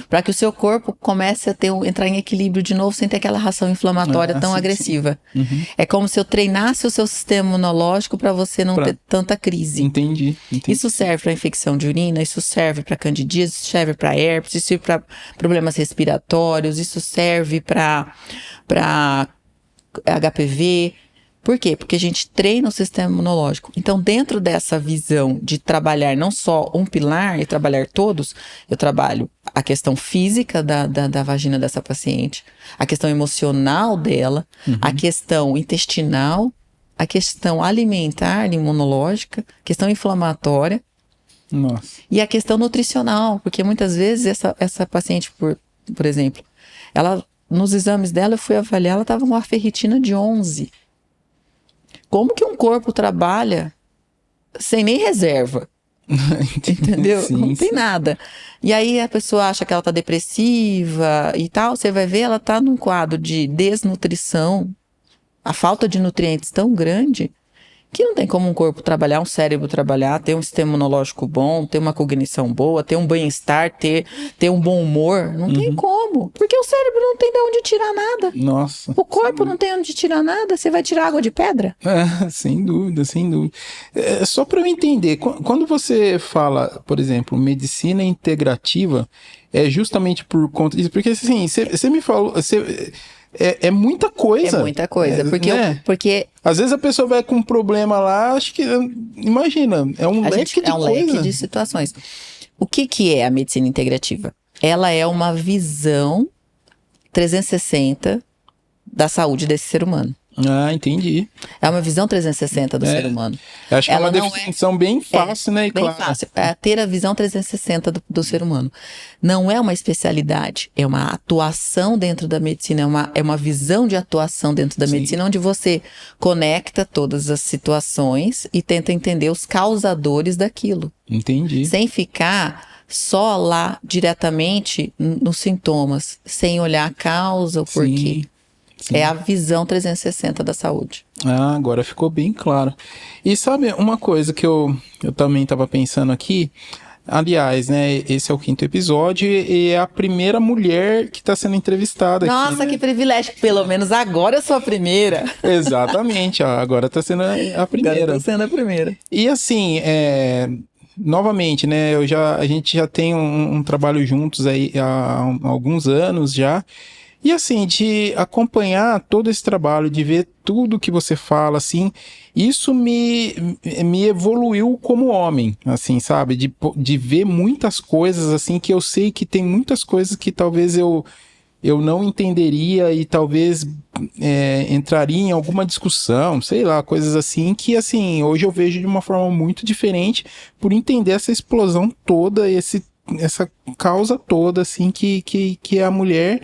para que o seu corpo comece a entrar em equilíbrio de novo, sem ter aquela reação inflamatória tão agressiva. Uhum. É como se eu treinasse o seu sistema imunológico para você não ter tanta crise. Entendi. Isso serve para infecção de urina, isso serve para candidíase, isso serve para herpes, isso serve para problemas respiratórios, isso serve para HPV. Por quê? Porque a gente treina o sistema imunológico. Então, dentro dessa visão de trabalhar não só um pilar e trabalhar todos, eu trabalho a questão física da vagina dessa paciente, a questão emocional dela, a questão intestinal, a questão alimentar, imunológica, a questão inflamatória. Nossa. E a questão nutricional, porque muitas vezes essa paciente, por exemplo, nos exames dela, eu fui avaliar, ela estava com uma ferritina de 11. Como que um corpo trabalha sem nem reserva? Entendeu? Sim, não tem nada. E aí a pessoa acha que ela tá depressiva e tal, você vai ver, ela tá num quadro de desnutrição, a falta de nutrientes tão grande, que não tem como um corpo trabalhar, um cérebro trabalhar, ter um sistema imunológico bom, ter uma cognição boa, ter um bem-estar, ter um bom humor. Não tem como. Porque o cérebro não tem de onde tirar nada. Nossa. O corpo não tem onde tirar nada. Você vai tirar água de pedra? Sem dúvida, sem dúvida. Só para eu entender, quando você fala, por exemplo, medicina integrativa, é justamente por conta disso. Porque assim, você me falou... É muita coisa. É muita coisa, porque às vezes a pessoa vai com um problema lá, acho que, imagina, é um leque de coisa. É um leque de situações. O que é a medicina integrativa? Ela é uma visão 360 da saúde desse ser humano. Ah, entendi. É uma visão 360 do ser humano. Acho que ela é uma definição bem fácil, né? Bem fácil. É ter a visão 360 do ser humano. Não é uma especialidade, é uma atuação dentro da medicina, é uma visão de atuação dentro da medicina, onde você conecta todas as situações e tenta entender os causadores daquilo. Entendi. Sem ficar só lá diretamente nos sintomas, sem olhar a causa, o porquê. Sim. É a visão 360 da saúde. Ah, agora ficou bem claro. E sabe, uma coisa que eu também estava pensando aqui, aliás, né, esse é o 5º episódio e é a primeira mulher que está sendo entrevistada aqui. Nossa, que privilégio. Pelo menos agora eu sou a primeira. Exatamente, agora está sendo a primeira. Agora está sendo a primeira. E assim, novamente, né, a gente já tem um trabalho juntos aí há alguns anos já. E assim, de acompanhar todo esse trabalho, de ver tudo que você fala, assim, isso me evoluiu como homem, assim, sabe? De ver muitas coisas, assim, que eu sei que tem muitas coisas que talvez eu não entenderia e talvez entraria em alguma discussão, sei lá, coisas assim, que, assim, hoje eu vejo de uma forma muito diferente por entender essa explosão toda, essa causa toda, assim, que é a mulher...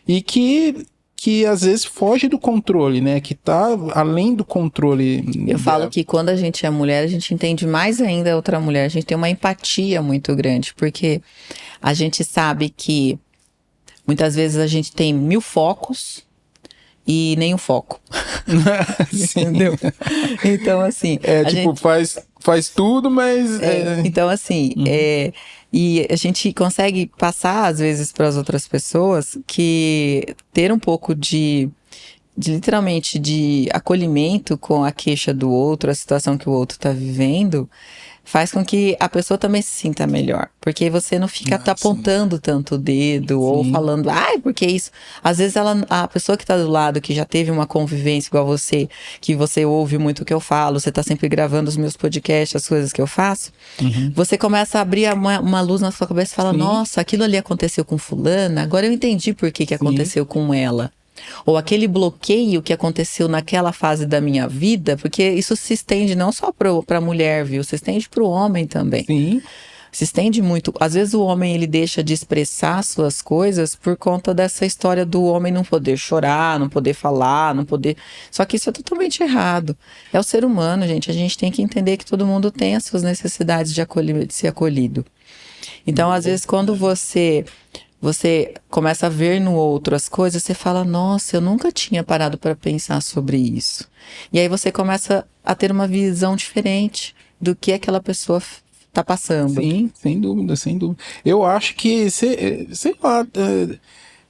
E que às vezes foge do controle, né? Que tá além do controle. Eu falo que quando a gente é mulher, a gente entende mais ainda a outra mulher. A gente tem uma empatia muito grande, porque a gente sabe que muitas vezes a gente tem 1000 focos e nenhum foco. Entendeu? Então, assim... faz tudo, mas... Então, assim... E a gente consegue passar, às vezes, para as outras pessoas que ter um pouco literalmente, de acolhimento com a queixa do outro, a situação que o outro está vivendo, faz com que a pessoa também se sinta melhor. Porque você não fica apontando tanto o dedo ou falando, porque isso... Às vezes a pessoa que está do lado, que já teve uma convivência igual você, que você ouve muito o que eu falo, você está sempre gravando os meus podcasts, as coisas que eu faço, você começa a abrir uma luz na sua cabeça e fala, nossa, aquilo ali aconteceu com fulana, agora eu entendi por que aconteceu com ela. Ou aquele bloqueio que aconteceu naquela fase da minha vida, porque isso se estende não só para a mulher, viu? Se estende para o homem também. Sim. Se estende muito. Às vezes o homem ele deixa de expressar suas coisas por conta dessa história do homem não poder chorar, não poder falar, não poder... Só que isso é totalmente errado. É o ser humano, gente. A gente tem que entender que todo mundo tem as suas necessidades de ser acolhido. Então, às vezes, quando você começa a ver no outro as coisas, você fala, nossa, eu nunca tinha parado para pensar sobre isso. E aí você começa a ter uma visão diferente do que aquela pessoa tá passando. Sim, sem dúvida, sem dúvida. Eu acho que, sei lá,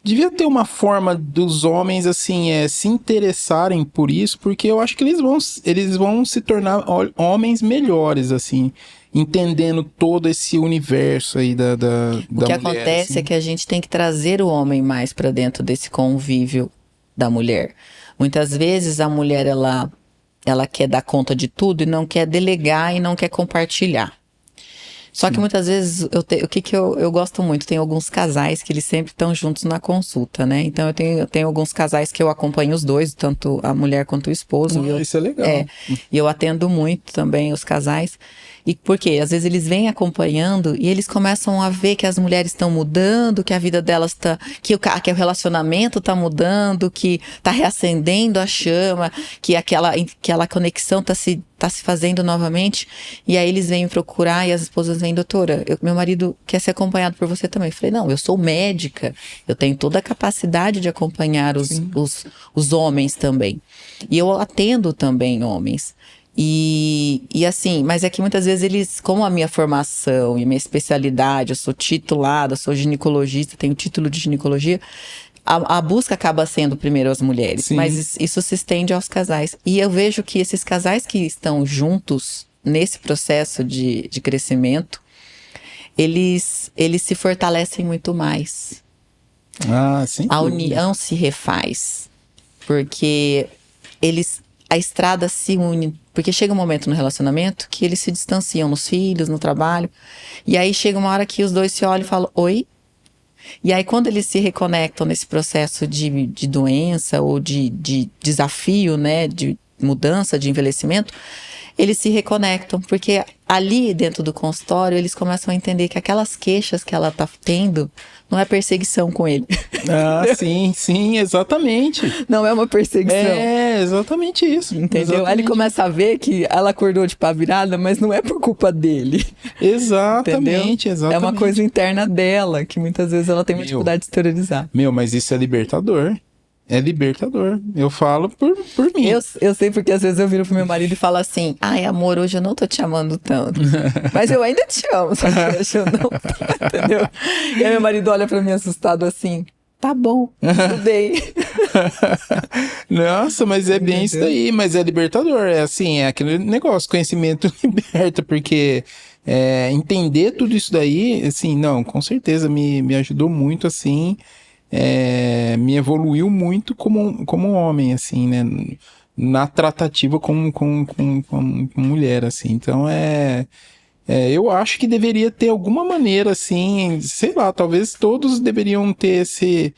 devia ter uma forma dos homens, assim, se interessarem por isso, porque eu acho que eles vão se tornar homens melhores, assim, entendendo todo esse universo aí da O que mulher, acontece assim. é que a gente tem que trazer o homem mais para dentro desse convívio da mulher. Muitas vezes a mulher, ela quer dar conta de tudo e não quer delegar e não quer compartilhar. Só que muitas vezes, o que eu gosto muito, tem alguns casais que eles sempre estão juntos na consulta, né? Então eu tenho alguns casais que eu acompanho os dois, tanto a mulher quanto o esposo. Isso é legal. E eu atendo muito também os casais. E por quê? Às vezes eles vêm acompanhando e eles começam a ver que as mulheres estão mudando, que a vida delas tá... que o relacionamento tá mudando, que tá reacendendo a chama, que aquela conexão tá se fazendo novamente. E aí eles vêm me procurar e as esposas vêm, doutora, meu marido quer ser acompanhado por você também. Eu falei, não, eu sou médica, eu tenho toda a capacidade de acompanhar os homens também. E eu atendo também homens. E assim, mas é que muitas vezes eles, como a minha formação e minha especialidade, eu sou titulada, sou ginecologista, tenho título de ginecologia, a busca acaba sendo primeiro as mulheres, Sim. mas isso se estende aos casais. E eu vejo que esses casais que estão juntos nesse processo de crescimento, eles se fortalecem muito mais. Ah, sim. A união se refaz, porque a estrada se une, porque chega um momento no relacionamento que eles se distanciam nos filhos, no trabalho, e aí chega uma hora que os dois se olham e falam, oi? E aí quando eles se reconectam nesse processo de doença ou de desafio, né, de mudança, de envelhecimento, eles se reconectam, porque ali dentro do consultório eles começam a entender que aquelas queixas que ela tá tendo não é perseguição com ele. Ah, sim, exatamente. Não é uma perseguição. É, exatamente isso. Entendeu? Exatamente. Aí ele começa a ver que ela acordou de pá virada, mas não é por culpa dele. Exatamente, Entendeu? exatamente. É uma coisa interna dela, que muitas vezes ela tem uma dificuldade de exteriorizar. Mas isso é libertador. É libertador. Eu falo por mim. Eu sei porque às vezes eu viro pro meu marido e falo assim, ai amor, hoje eu não tô te amando tanto, mas eu ainda te amo, só que hoje eu não tô, entendeu? E aí meu marido olha pra mim assustado assim, tá bom, tudo bem. Nossa, mas é bem isso daí, mas é libertador, é assim, é aquele negócio, conhecimento liberta, porque entender tudo isso daí, assim, não, com certeza me ajudou muito, assim, me evoluiu muito como homem, assim, né, na tratativa com mulher, assim, então eu acho que deveria ter alguma maneira, assim, sei lá, talvez todos deveriam ter esse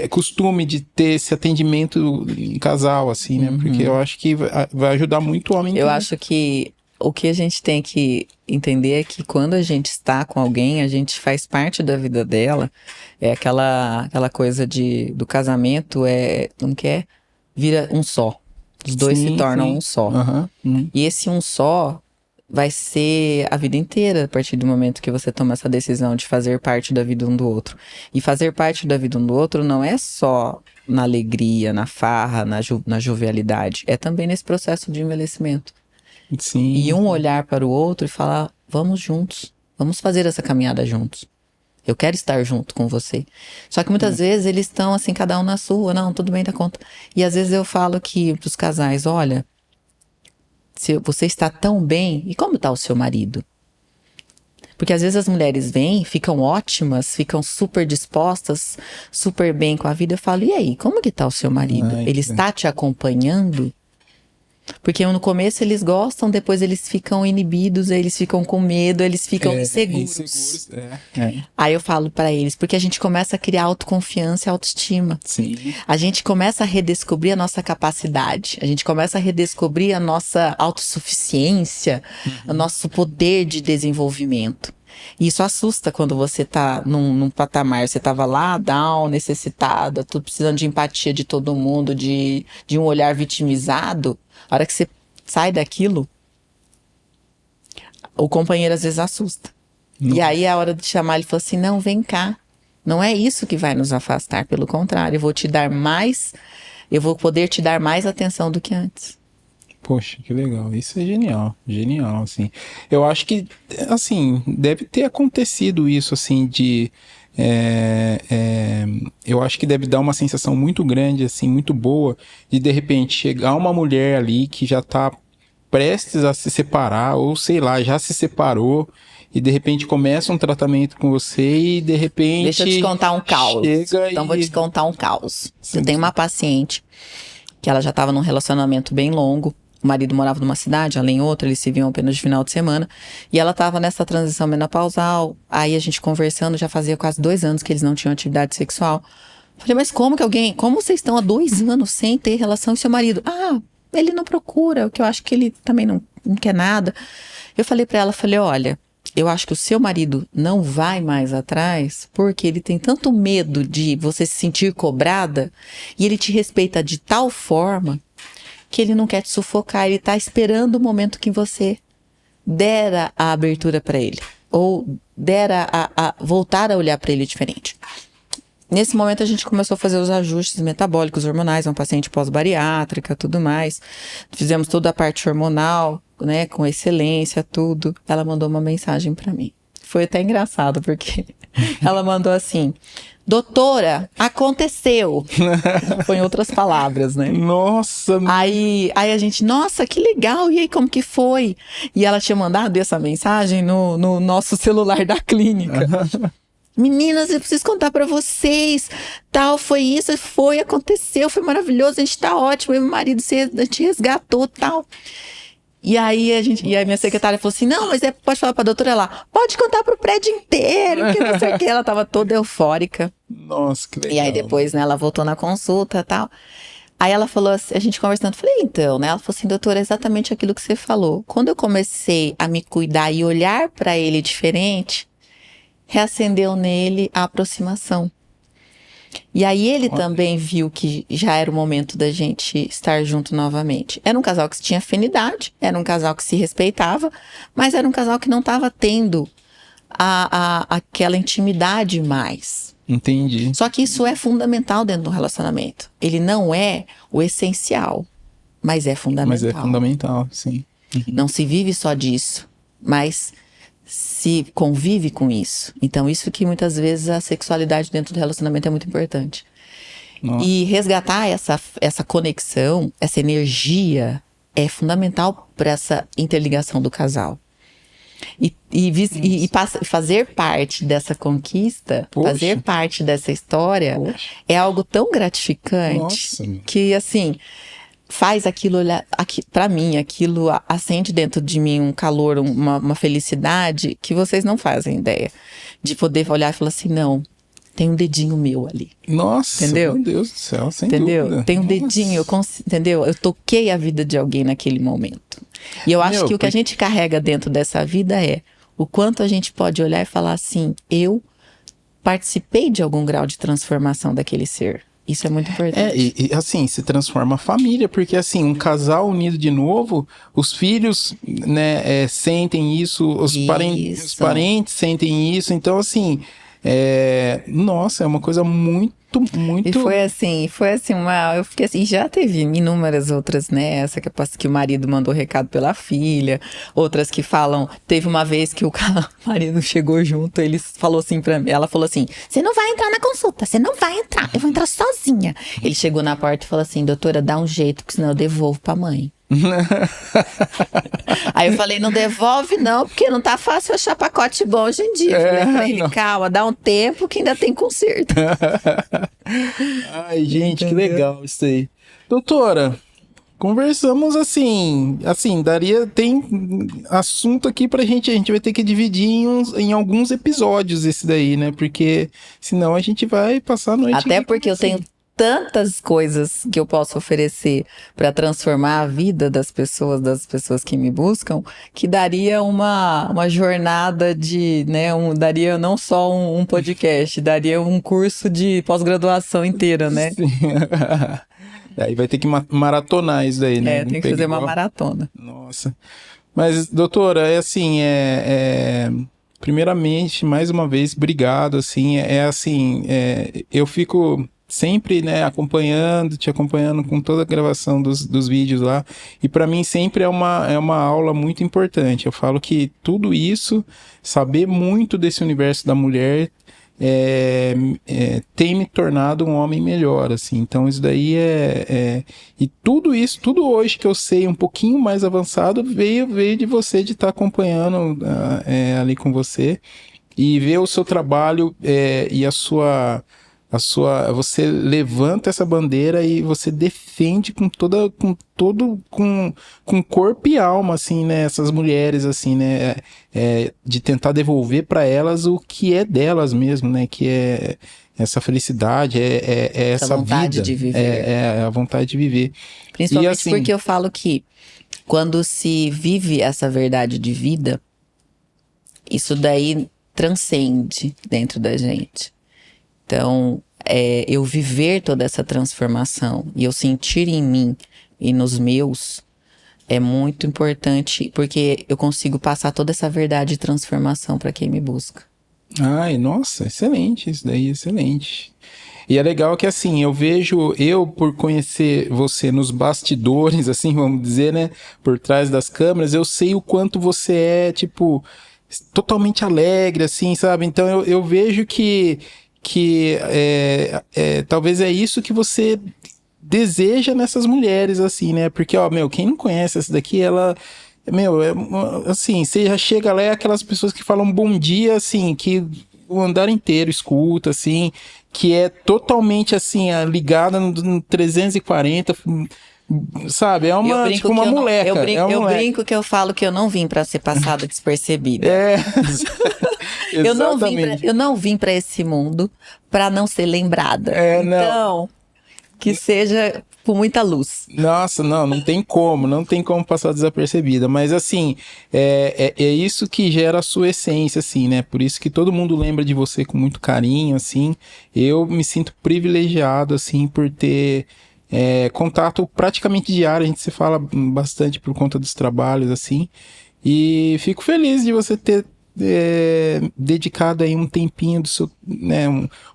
costume de ter esse atendimento em casal, assim, né? Porque eu acho que vai ajudar muito o homem. Eu acho que o que a gente tem que entender é que quando a gente está com alguém, a gente faz parte da vida dela. É aquela coisa do casamento, não quer? Vira um só. Os dois se tornam um só. E esse um só vai ser a vida inteira a partir do momento que você toma essa decisão de fazer parte da vida um do outro. E fazer parte da vida um do outro não é só na alegria, na farra, na jovialidade. É também nesse processo de envelhecimento. Sim. E um olhar para o outro e falar, vamos juntos, vamos fazer essa caminhada juntos. Eu quero estar junto com você. Só que muitas vezes eles estão assim, cada um na sua, não, tudo bem, dá conta. E às vezes eu falo que pros casais, olha, se você está tão bem, e como está o seu marido? Porque às vezes as mulheres vêm, ficam ótimas, ficam super dispostas, super bem com a vida. Eu falo, e aí, como que está o seu marido? Ele está te acompanhando? Porque no começo eles gostam, depois eles ficam inibidos, eles ficam com medo, eles ficam inseguros. Aí eu falo pra eles, porque a gente começa a criar autoconfiança e autoestima. Sim. A gente começa a redescobrir a nossa capacidade, a gente começa a redescobrir a nossa autossuficiência, o nosso poder de desenvolvimento. E isso assusta quando você tá num patamar, você tava lá, down, necessitada, tudo precisando de empatia de todo mundo, de um olhar vitimizado. A hora que você sai daquilo, o companheiro às vezes assusta. E aí é a hora de chamar, ele falou assim, não, vem cá. Não é isso que vai nos afastar, pelo contrário, eu vou poder te dar mais atenção do que antes. Poxa, que legal. Isso é genial, assim. Eu acho que, assim, deve ter acontecido isso, assim, eu acho que deve dar uma sensação muito grande, assim, muito boa, de repente chegar uma mulher ali que já tá prestes a se separar, ou sei lá, já se separou, e de repente começa um tratamento com você e de repente... Deixa eu te contar um caos. Então vou te contar contar um caos. Eu tenho uma paciente que ela já estava num relacionamento bem longo. O marido morava numa cidade, ela em outra, eles se viam apenas de final de semana. E ela estava nessa transição menopausal. Aí a gente conversando, já fazia quase 2 anos que eles não tinham atividade sexual. Falei, mas como vocês estão há 2 anos sem ter relação com seu marido? Ah, ele não procura, o que eu acho que ele também não quer nada. Eu falei pra ela, olha, eu acho que o seu marido não vai mais atrás porque ele tem tanto medo de você se sentir cobrada e ele te respeita de tal forma que ele não quer te sufocar, ele tá esperando o momento que você dera a abertura para ele, ou dera a voltar a olhar para ele diferente. Nesse momento a gente começou a fazer os ajustes metabólicos, hormonais, é um paciente pós-bariátrica, tudo mais. Fizemos toda a parte hormonal, né, com excelência, tudo. Ela mandou uma mensagem para mim. Foi até engraçado, porque ela mandou assim... Doutora, aconteceu. Foi em outras palavras, né? Nossa! Aí a gente, nossa, que legal, e aí como que foi? E ela tinha mandado essa mensagem no nosso celular da clínica. Meninas, eu preciso contar pra vocês, tal, foi isso, aconteceu, foi maravilhoso, a gente tá ótimo, meu marido a gente resgatou, tal. E aí minha secretária falou assim, não, mas pode falar pra doutora lá, pode contar pro prédio inteiro, que não sei o que, ela tava toda eufórica. Nossa, que legal. E aí depois, né, ela voltou na consulta e tal. Aí ela falou assim, a gente conversando, falei, então, né, ela falou assim, doutora, é exatamente aquilo que você falou. Quando eu comecei a me cuidar e olhar pra ele diferente, reacendeu nele a aproximação. E aí ele também viu que já era o momento da gente estar junto novamente. Era um casal que tinha afinidade, era um casal que se respeitava, mas era um casal que não estava tendo aquela intimidade mais. Entendi. Só que isso é fundamental dentro do relacionamento. Ele não é o essencial, mas é fundamental. Mas é fundamental, sim. Não se vive só disso, mas se convive com isso. Então, isso que muitas vezes a sexualidade dentro do relacionamento é muito importante. Nossa. E resgatar essa conexão, essa energia, é fundamental para essa interligação do casal. E fazer parte dessa conquista, Poxa. fazer parte dessa história, Poxa. é algo tão gratificante. Nossa. Que, assim, faz aquilo olhar, pra mim, aquilo acende dentro de mim um calor, uma felicidade que vocês não fazem ideia. De poder olhar e falar assim, não, tem um dedinho meu ali. Nossa, entendeu? Meu Deus do céu, sem entendeu? dúvida. Tem um dedinho, entendeu? Eu toquei a vida de alguém naquele momento. E eu acho que o que a gente carrega dentro dessa vida é o quanto a gente pode olhar e falar assim, eu participei de algum grau de transformação daquele ser. Isso é muito importante. E assim, se transforma a família, porque assim, um casal unido de novo, os filhos, né, sentem isso, os parentes sentem isso, então assim, nossa, é uma coisa muito... E foi assim, eu fiquei assim, já teve inúmeras outras, né, essa que o marido mandou recado pela filha, outras que falam, teve uma vez que o marido chegou junto, ele falou assim pra mim, ela falou assim, você não vai entrar na consulta, você não vai entrar, eu vou entrar sozinha. Ele chegou na porta e falou assim, doutora, dá um jeito, porque senão eu devolvo pra mãe. Aí eu falei, não devolve não, porque não tá fácil achar pacote bom hoje em dia. Eu falei pra ele, calma, dá um tempo que ainda tem conserto. Ai, gente, que legal isso aí. Doutora, Conversamos assim, tem assunto aqui a gente vai ter que dividir em alguns episódios esse daí, né? Porque senão a gente vai passar a noite Até porque eu tenho tantas coisas que eu posso oferecer para transformar a vida das pessoas que me buscam, que daria uma jornada né, daria não só um podcast, daria um curso de pós-graduação inteira, né? Sim. Aí vai ter que maratonar isso daí, né? Tem que fazer uma maratona. Nossa. Mas, doutora, é assim, primeiramente, mais uma vez, obrigado, assim, eu fico sempre, né, te acompanhando com toda a gravação dos vídeos lá, e para mim sempre é uma aula muito importante. Eu falo que tudo isso, saber muito desse universo da mulher, tem me tornado um homem melhor, assim. Então isso daí e tudo isso, tudo hoje que eu sei um pouquinho mais avançado veio de você, de estar acompanhando ali com você e ver o seu trabalho e você levanta essa bandeira e você defende com corpo e alma, assim, né, essas mulheres, assim, né, de tentar devolver para elas o que é delas mesmo, né, que é essa felicidade, essa vontade vida, de viver. É a vontade de viver. Principalmente e, assim, porque eu falo que quando se vive essa verdade de vida, isso daí transcende dentro da gente. Então, eu viver toda essa transformação e eu sentir em mim e nos meus é muito importante, porque eu consigo passar toda essa verdade de transformação para quem me busca. Ai, nossa, excelente, isso daí, excelente. E é legal que, assim, por conhecer você nos bastidores, assim, vamos dizer, né, por trás das câmeras, eu sei o quanto você é, tipo, totalmente alegre, assim, sabe? Então eu vejo que talvez é isso que você deseja nessas mulheres, assim, né? Porque, ó, quem não conhece essa daqui, ela... assim, você já chega lá, é aquelas pessoas que falam bom dia, assim, que o andar inteiro escuta, assim, que é totalmente, assim, ligada no 340, sabe? É uma, tipo, uma moleca. Eu brinco que eu falo que eu não vim pra ser passada despercebida. Eu não vim pra esse mundo pra não ser lembrada. Então, que seja com muita luz. Nossa, não tem como passar desapercebida, mas assim, é isso que gera a sua essência, assim, né? Por isso que todo mundo lembra de você com muito carinho, assim. Eu me sinto privilegiado, assim, por ter contato praticamente diário, a gente se fala bastante por conta dos trabalhos, assim, e fico feliz de você ter dedicado aí um tempinho do seu, né,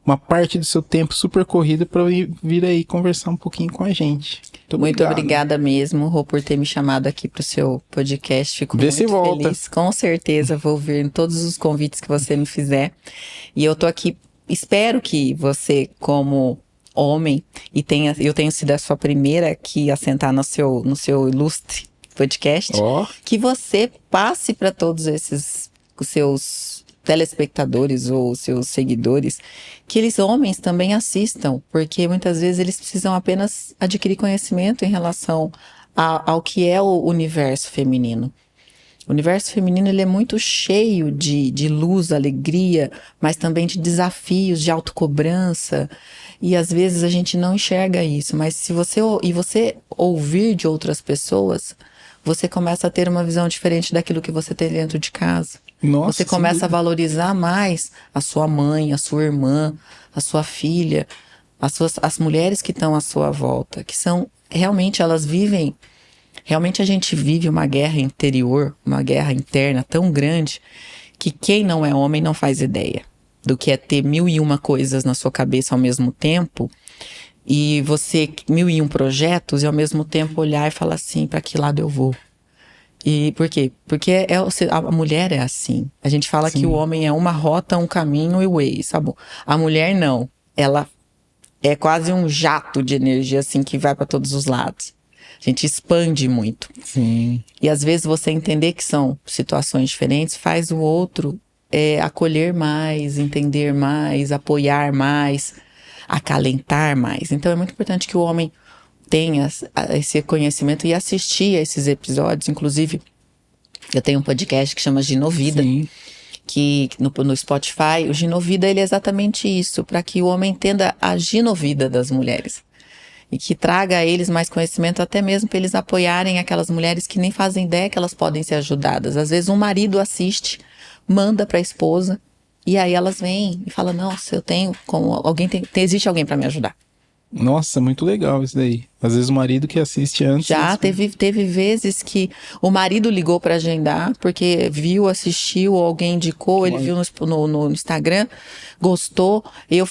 uma parte do seu tempo super corrido para vir aí conversar um pouquinho com a gente. Muito obrigada mesmo, Rô, por ter me chamado aqui para o seu podcast. Fico muito feliz. Com certeza vou vir em todos os convites que você me fizer. E eu tô aqui, espero que você, como homem, eu tenho sido a sua primeira aqui a sentar no seu ilustre podcast, que você passe para todos os seus telespectadores ou seus seguidores, que eles homens também assistam, porque muitas vezes eles precisam apenas adquirir conhecimento em relação ao que é o universo feminino. O universo feminino, ele é muito cheio de luz, alegria, mas também de desafios, de autocobrança, e às vezes a gente não enxerga isso, mas se você ouvir de outras pessoas, você começa a ter uma visão diferente daquilo que você tem dentro de casa. Nossa, você começa a valorizar mais a sua mãe, a sua irmã, a sua filha, as mulheres que estão à sua volta, que são, realmente elas vivem, realmente a gente vive uma guerra interior, uma guerra interna tão grande, que quem não é homem não faz ideia do que é ter 1001 coisas na sua cabeça ao mesmo tempo, e você 1001 projetos, e ao mesmo tempo olhar e falar assim, para que lado eu vou? E por quê? Porque a mulher é assim. A gente fala que o homem é uma rota, um caminho e o Waze, sabe? A mulher não. Ela é quase um jato de energia, assim, que vai para todos os lados. A gente expande muito. Sim. E às vezes você entender que são situações diferentes faz o outro acolher mais, entender mais, apoiar mais, acalentar mais. Então é muito importante que o homem tem esse conhecimento e assistir a esses episódios. Inclusive, eu tenho um podcast que chama Ginovida. Sim. Que no Spotify, o Ginovida, ele é exatamente isso, para que o homem entenda a ginovida das mulheres. E que traga a eles mais conhecimento, até mesmo para eles apoiarem aquelas mulheres que nem fazem ideia que elas podem ser ajudadas. Às vezes um marido assiste, manda para a esposa, e aí elas vêm e falam, nossa, eu tenho, existe alguém para me ajudar. Nossa, muito legal isso daí. Às vezes o marido que assiste antes... Já teve vezes que o marido ligou para agendar, porque assistiu, alguém indicou, ele viu no Instagram, gostou. Eu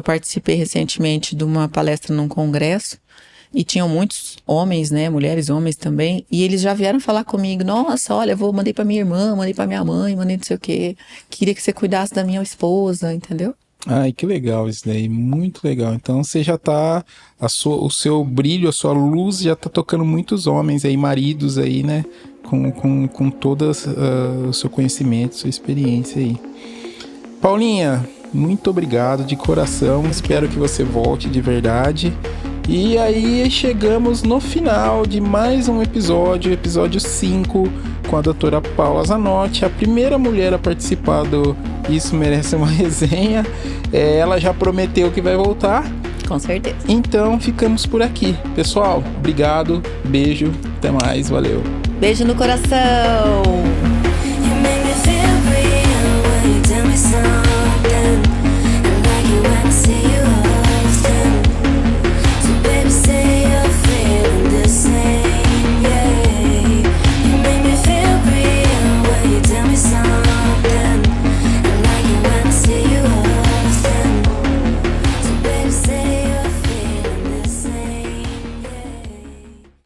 participei recentemente de uma palestra num congresso, e tinham muitos homens, né, mulheres, homens também, e eles já vieram falar comigo, nossa, olha, mandei para minha irmã, mandei para minha mãe, mandei não sei o quê, queria que você cuidasse da minha esposa, entendeu? Ai, que legal isso daí, muito legal. Então você já tá, o seu brilho, a sua luz já tá tocando muitos homens aí, maridos aí, né? Com todo o seu conhecimento, sua experiência aí. Paulinha, muito obrigado de coração, espero que você volte de verdade. E aí chegamos no final de mais um episódio 5, com a doutora Paula Zanotti, a primeira mulher a participar do Isso Merece uma Resenha. Ela já prometeu que vai voltar. Com certeza. Então ficamos por aqui. Pessoal, obrigado, beijo, até mais, valeu. Beijo no coração! You make me feel real when you tell me something.